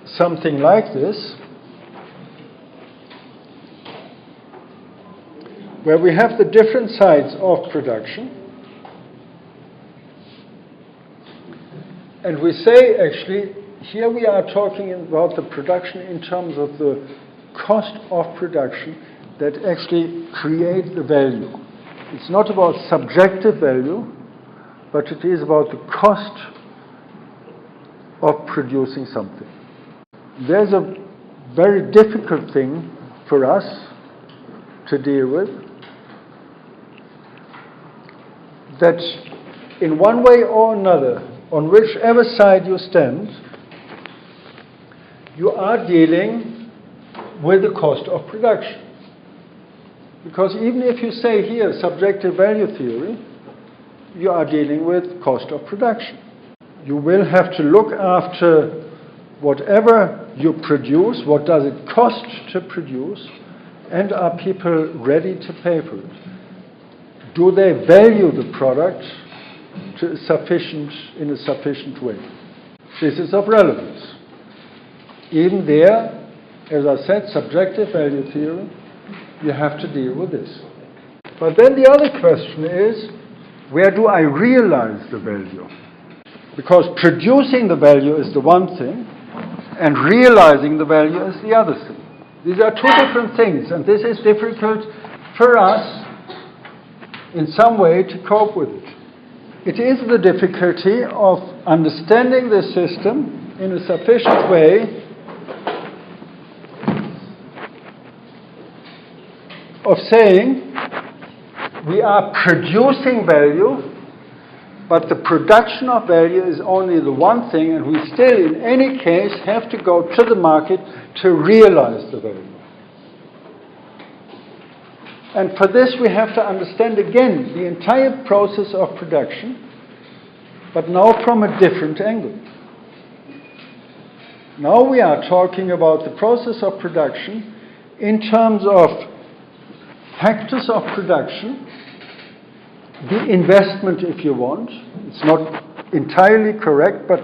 something like this, where we have the different sides of production. And we say, actually, here we are talking about the production in terms of the cost of production that actually create the value. It's not about subjective value, but it is about the cost of producing something. There's a very difficult thing for us to deal with, that in one way or another, on whichever side you stand, you are dealing with the cost of production. Because even if you say here subjective value theory, you are dealing with cost of production. You will have to look after whatever you produce, what does it cost to produce, and are people ready to pay for it? Do they value the product in a sufficient way? This is of relevance. Even there, as I said, subjective value theory, you have to deal with this. But then the other question is, where do I realize the value? Because producing the value is the one thing, and realizing the value is the other thing. These are two different things, and this is difficult for us in some way to cope with it. It is the difficulty of understanding the system in a sufficient way of saying we are producing value, but the production of value is only the one thing, and we still, in any case, have to go to the market to realize the value. And for this, we have to understand again the entire process of production, but now from a different angle. Now we are talking about the process of production in terms of factors of production, the investment, if you want. It's not entirely correct, but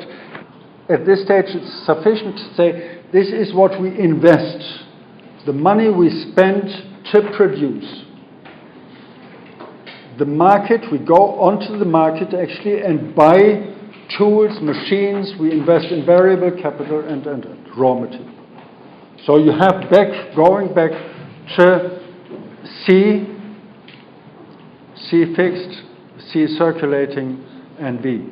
at this stage it's sufficient to say this is what we invest, the money we spend to produce. The market, we go onto the market actually and buy tools, machines, we invest in variable capital and raw material. So you have going back to C fixed, C circulating, and V.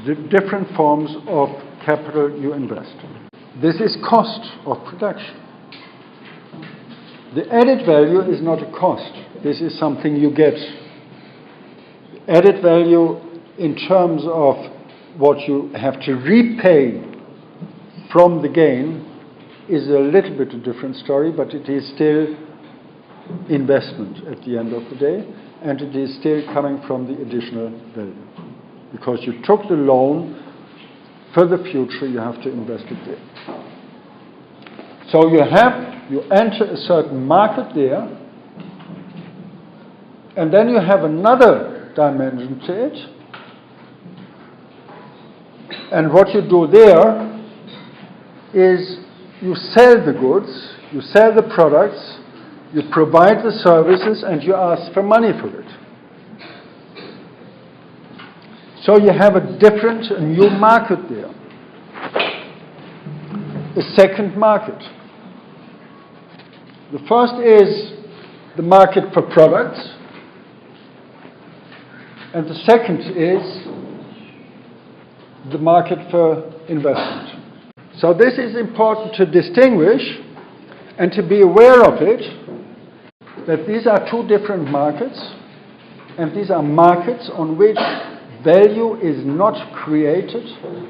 The different forms of capital you invest. This is cost of production. The added value is not a cost. This is something you get. Added value in terms of what you have to repay from the gain is a little bit a different story, but it is still investment at the end of the day, and it is still coming from the additional value. Because you took the loan for the future, you have to invest it there. So you enter a certain market there, and then you have another dimension to it. And what you do there is you sell the goods, you sell the products, you provide the services, and you ask for money for it. So you have a new market there. A second market. The first is the market for products, and the second is the market for investment. So this is important to distinguish and to be aware of it, that these are two different markets, and these are markets on which value is not created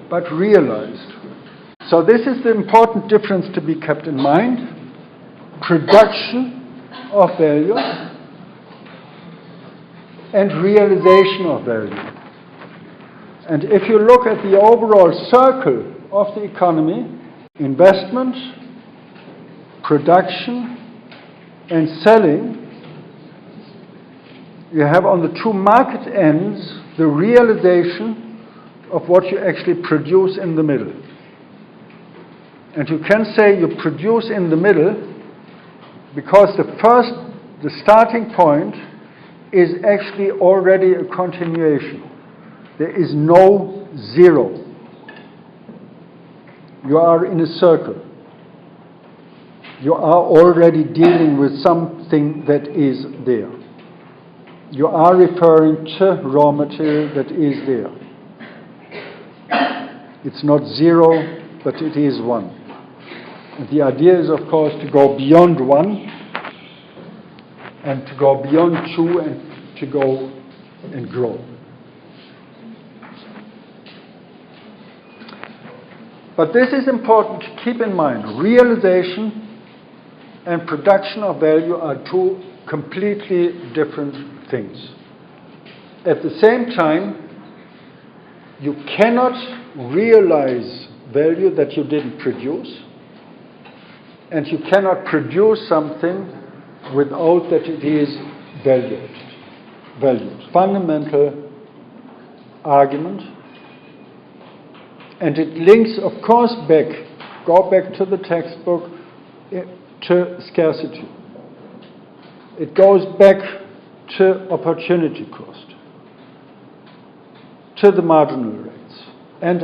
but realized. So this is the important difference to be kept in mind. Production of value and realization of value. And if you look at the overall circle of the economy, investment, production, and selling, you have on the two market ends the realization of what you actually produce in the middle. And you can say you produce in the middle because the starting point is actually already a continuation. There is no zero. You are in a circle. You are already dealing with something that is there. you are referring to raw material that is there. It's not zero, but it is one. And the idea is, of course, to go beyond one, and to go beyond two, and to go and grow. But this is important to keep in mind. Realization and production of value are two completely different things. At the same time, you cannot realize value that you didn't produce, and you cannot produce something without that it is valued. Fundamental argument. And it links, of course, go back to the textbook, to scarcity. It goes back to opportunity cost, to the marginal rates, and.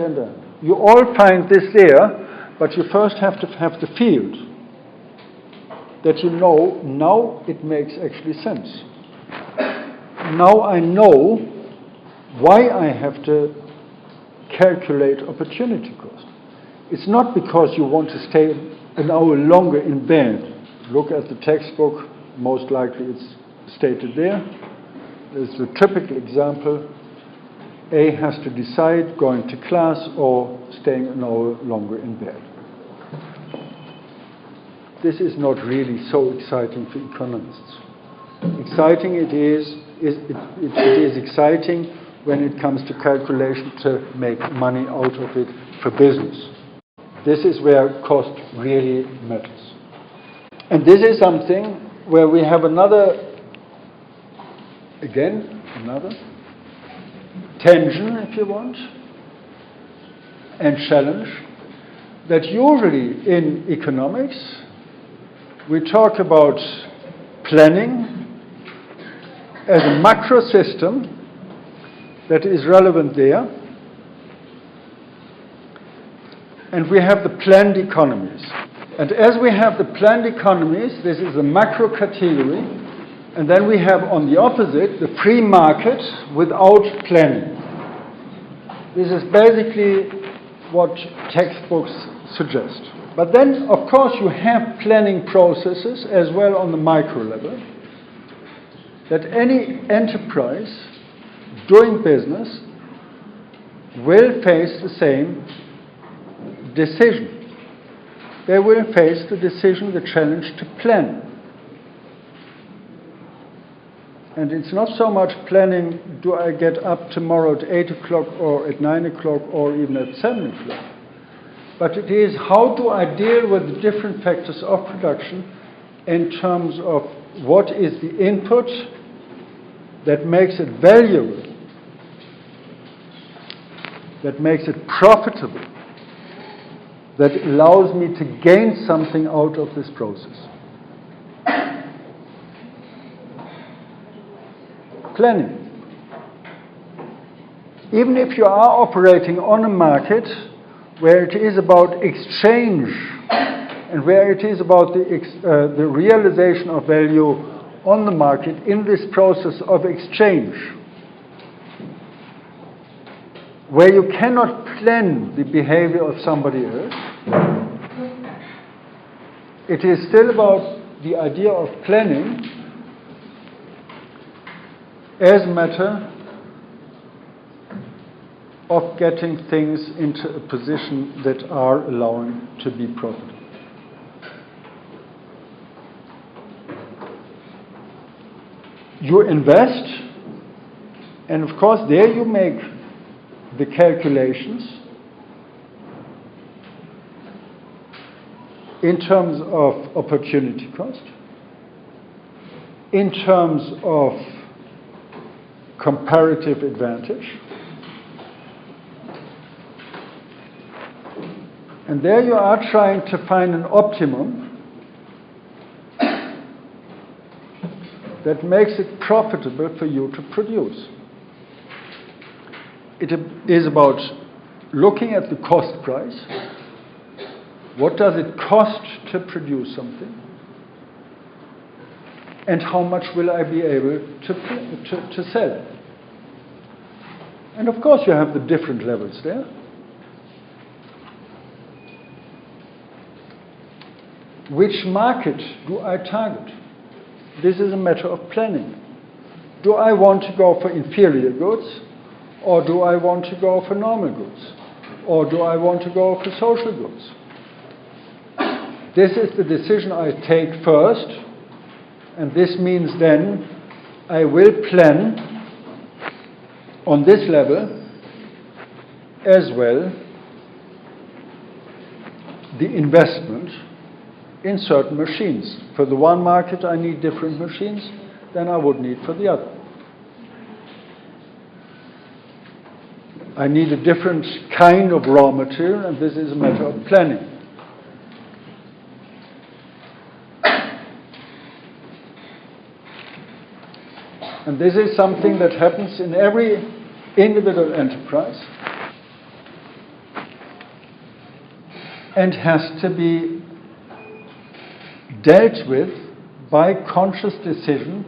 You all find this there, but you first have to have the field that you know, now it makes actually sense. Now I know why I have to calculate opportunity cost. It's not because you want to stay an hour longer in bed. Look at the textbook, most likely it's stated there. There's the typical example. A has to decide going to class or staying an hour longer in bed. This is not really so exciting for economists. Exciting it is exciting when it comes to calculation to make money out of it for business. This is where cost really matters. And this is something where we have another tension, if you want, and challenge, that usually in economics we talk about planning as a macro system that is relevant there, and we have the planned economies. And as we have the planned economies, this is a macro category, and then we have on the opposite the free market without planning. This is basically what textbooks suggest. But then, of course, you have planning processes as well on the micro level, that any enterprise doing business will face the same decision. They will face the decision, the challenge to plan. And it's not so much planning, do I get up tomorrow at 8 o'clock or at 9 o'clock or even at 7 o'clock. But it is, how do I deal with the different factors of production in terms of what is the input that makes it valuable, that makes it profitable, that allows me to gain something out of this process. Planning. Even if you are operating on a market where it is about exchange and where it is about the realization of value on the market in this process of exchange, where you cannot plan the behavior of somebody else, it is still about the idea of planning as a matter of getting things into a position that are allowing to be profitable. You invest, and of course there you make the calculations in terms of opportunity cost, in terms of comparative advantage. And there you are trying to find an optimum that makes it profitable for you to produce. It is about looking at the cost price. What does it cost to produce something? and how much will I be able to sell. And of course you have the different levels there. Which market do I target? This is a matter of planning. Do I want to go for inferior goods, or do I want to go for normal goods, or do I want to go for social goods? This is the decision I take first, and this means then I will plan on this level as well the investment in certain machines. For the one market I need different machines than I would need for the other. I need a different kind of raw material, and this is a matter of planning. And this is something that happens in every individual enterprise and has to be dealt with by conscious decision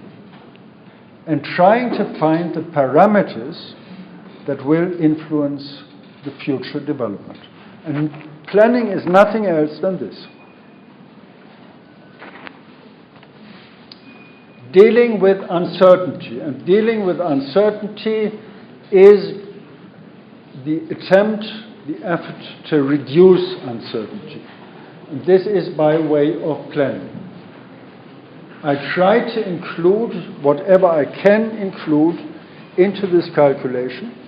and trying to find the parameters that will influence the future development. And planning is nothing else than this. Dealing with uncertainty. And dealing with uncertainty is the attempt, the effort to reduce uncertainty. And this is by way of planning. I try to include whatever I can include into this calculation.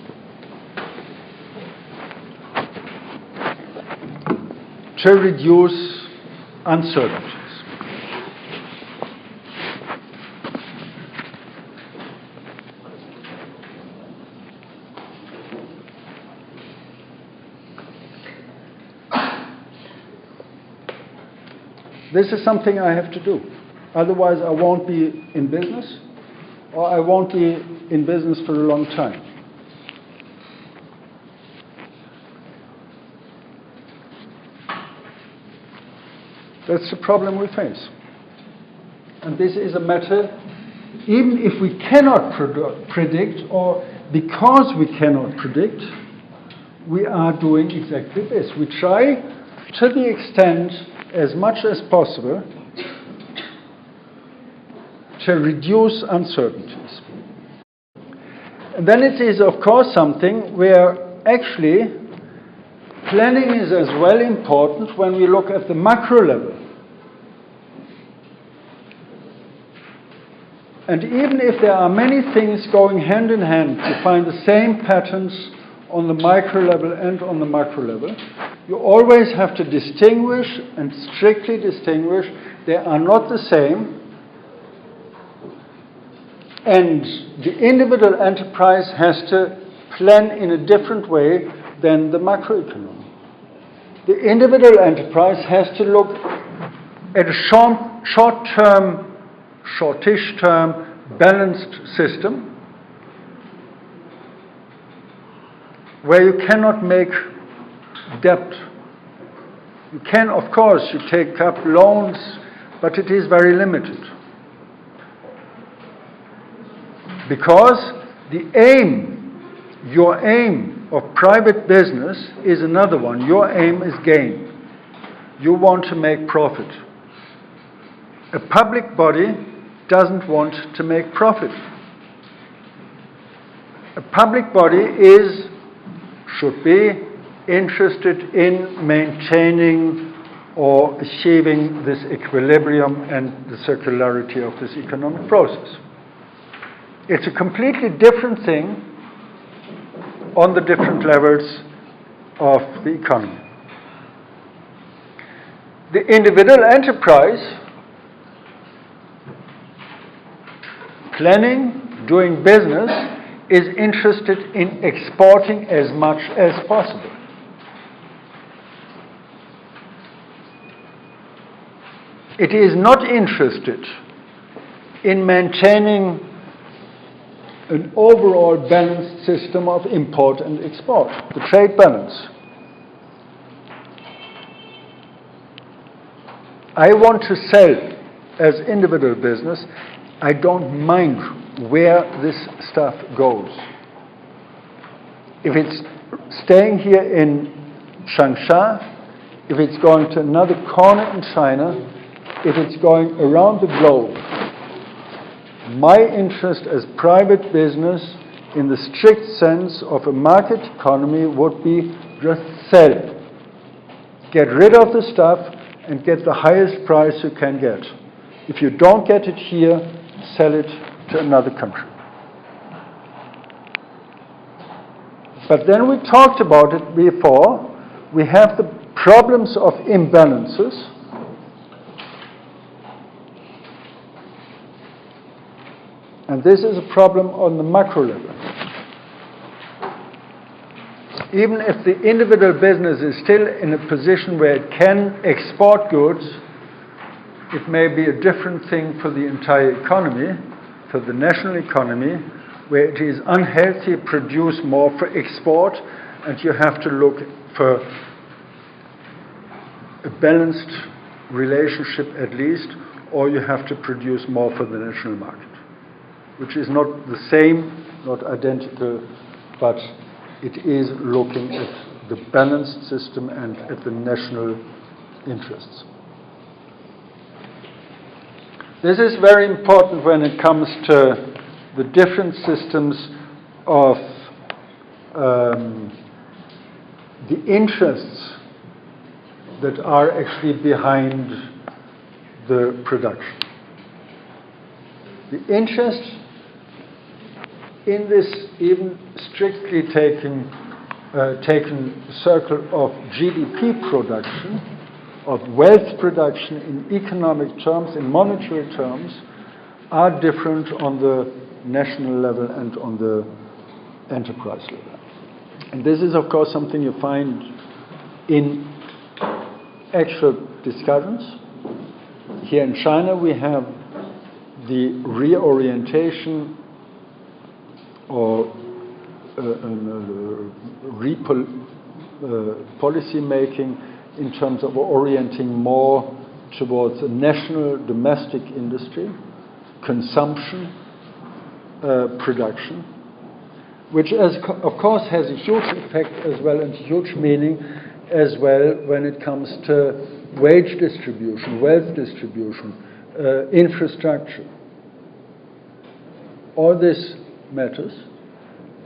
To reduce uncertainties. This is something I have to do. Otherwise, I won't be in business, or I won't be in business for a long time. That's the problem we face. And this is a matter, even if we cannot predict, or because we cannot predict, we are doing exactly this. We try, to the extent, as much as possible, to reduce uncertainties. And then it is, of course, something where actually planning is as well important when we look at the macro level. And even if there are many things going hand in hand to find the same patterns on the micro level and on the macro level, you always have to distinguish and strictly distinguish. They are not the same. And the individual enterprise has to plan in a different way than the macroeconomy. The individual enterprise has to look at a short-term, shortish-term, balanced system where you cannot make debt. You can, of course, you take up loans, but it is very limited. Because the aim, your aim of private business is another one. Your aim is gain. You want to make profit. A public body doesn't want to make profit. A public body should be interested in maintaining or achieving this equilibrium and the circularity of this economic process. It's a completely different thing on the different levels of the economy. The individual enterprise, planning, doing business, is interested in exporting as much as possible. It is not interested in maintaining an overall balanced system of import and export, the trade balance. I want to sell as individual business I don't mind where this stuff goes. If it's staying here in ChangSha, if it's going to another corner in China, if it's going around the globe, my interest as private business in the strict sense of a market economy would be just sell it. Get rid of the stuff and get the highest price you can get. If you don't get it here, sell it to another country. But then we talked about it before. We have the problems of imbalances. And this is a problem on the macro level. Even if the individual business is still in a position where it can export goods, it may be a different thing for the entire economy, for the national economy, where it is unhealthy to produce more for export, and you have to look for a balanced relationship at least, or you have to produce more for the national market, which is not the same, not identical, but it is looking at the balanced system and at the national interests. This is very important when it comes to the different systems of the interests that are actually behind the production. The interest in this even strictly taken circle of GDP production, of wealth production in economic terms, in monetary terms, are different on the national level and on the enterprise level. And this is, of course, something you find in actual discussions. Here in China, we have the reorientation or policy making in terms of orienting more towards a national domestic industry, consumption, production, which of course has a huge effect as well and huge meaning as well when it comes to wage distribution, wealth distribution, infrastructure. All this matters.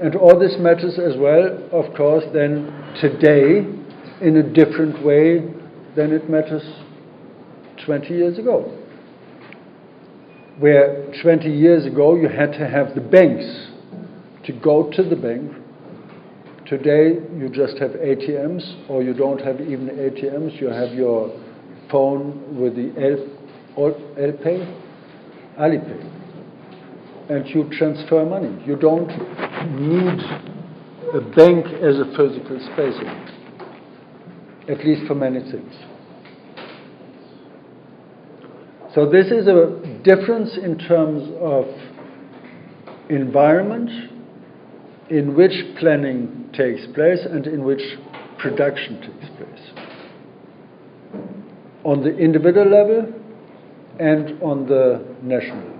And all this matters as well, of course, then today in a different way than it matters 20 years ago. Where 20 years ago you had to have the banks to go to the bank. Today you just have ATMs, or you don't have even ATMs, you have your phone with the Alipay, and you transfer money. You don't need a bank as a physical space anymore, at least for many things. So this is a difference in terms of environment in which planning takes place and in which production takes place. On the individual level and on the national level,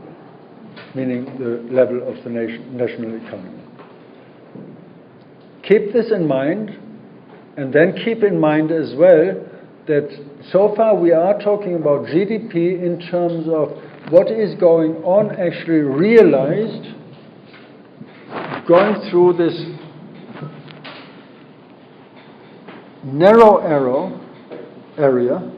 meaning the level of the national economy. Keep this in mind, and then keep in mind as well that so far we are talking about GDP in terms of what is going on actually realized, going through this narrow area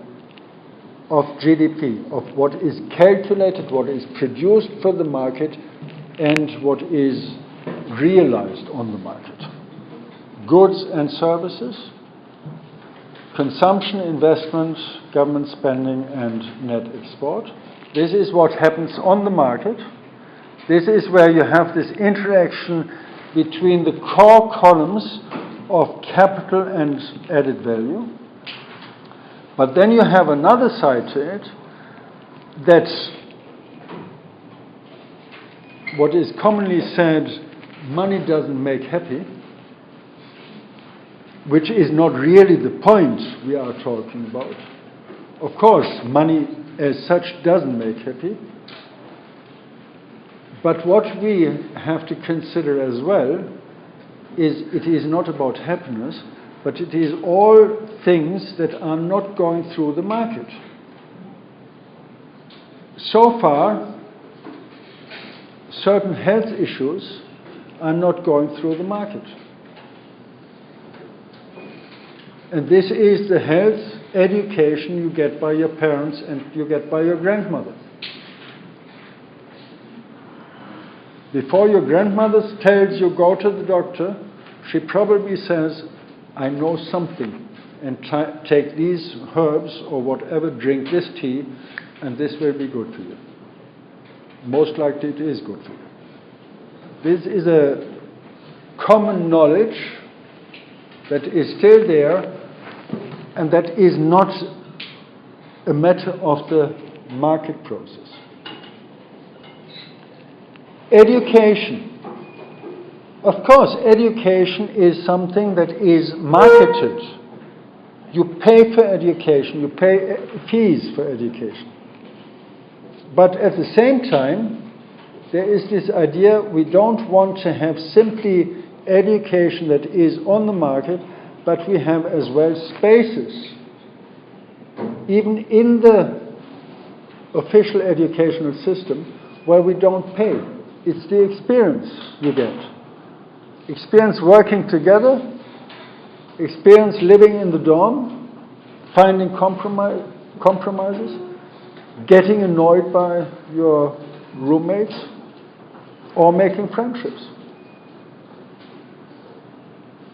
of GDP, of what is calculated, what is produced for the market, and what is realized on the market. Goods and services, consumption, investment, government spending, and net export. This is what happens on the market. This is where you have this interaction between the core columns of capital and added value. But then you have another side to it, that's what is commonly said, money doesn't make happy, which is not really the point we are talking about. Of course, money as such doesn't make happy, But what we have to consider as well is it is not about happiness, but it is all things that are not going through the market. So far, certain health issues are not going through the market. And this is the health education you get by your parents and you get by your grandmother. Before your grandmother tells you go to the doctor, she probably says, I know something, and take these herbs or whatever, drink this tea, and this will be good for you. Most likely it is good for you. This is a common knowledge that is still there, and that is not a matter of the market process. Education. Of course, education is something that is marketed. You pay for education, you pay fees for education. But at the same time, there is this idea we don't want to have simply education that is on the market, but we have as well spaces, even in the official educational system, where we don't pay. It's the experience you get. Experience working together, experience living in the dorm, finding compromises, getting annoyed by your roommates, or making friendships.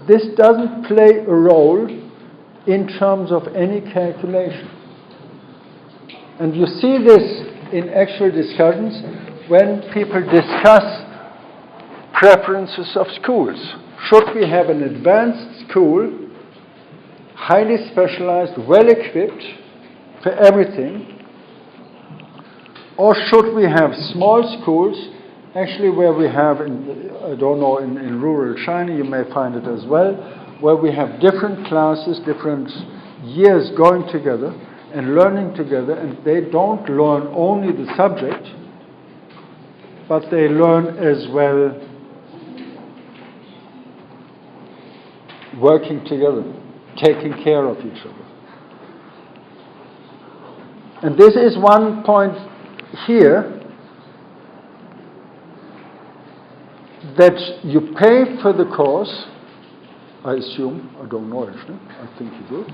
This doesn't play a role in terms of any calculation. And you see this in actual discussions when people discuss preferences of schools. Should we have an advanced school, highly specialized, well-equipped for everything? Or should we have small schools, actually where we have, I don't know, in rural China you may find it as well, where we have different classes, different years going together and learning together, and they don't learn only the subject, but they learn as well working together, taking care of each other. And this is one point here, that you pay for the course, I assume, I don't know actually, I think you do.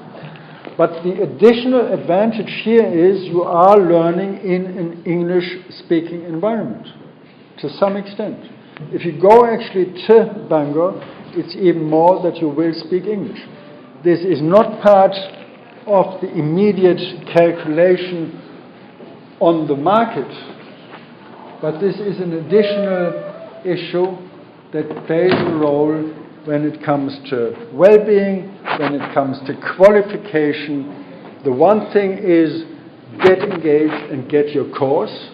But the additional advantage here is you are learning in an English-speaking environment, to some extent. If you go actually to Bangor, it's even more that you will speak English. This is not part of the immediate calculation on the market, but this is an additional issue that plays a role when it comes to well-being, when it comes to qualification. The one thing is get engaged and get your course,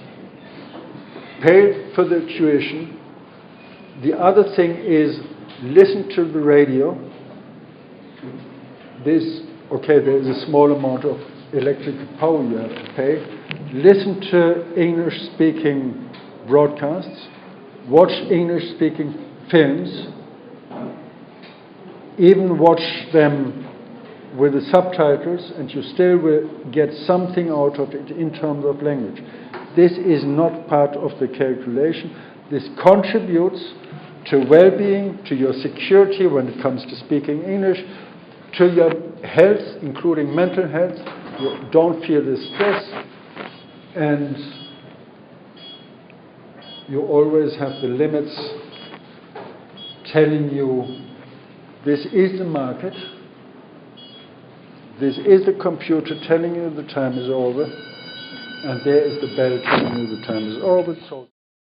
pay for the tuition. The other thing is listen to the radio. There's a small amount of electrical power you have to pay. Listen to English-speaking broadcasts. Watch English-speaking films. Even watch them with the subtitles, and you still will get something out of it in terms of language. This is not part of the calculation. This contributes to well-being, to your security when it comes to speaking English, to your health, including mental health. You don't feel the stress, and you always have the limits telling you this is the market, this is the computer telling you the time is over, and there is the bell telling you the time is over. So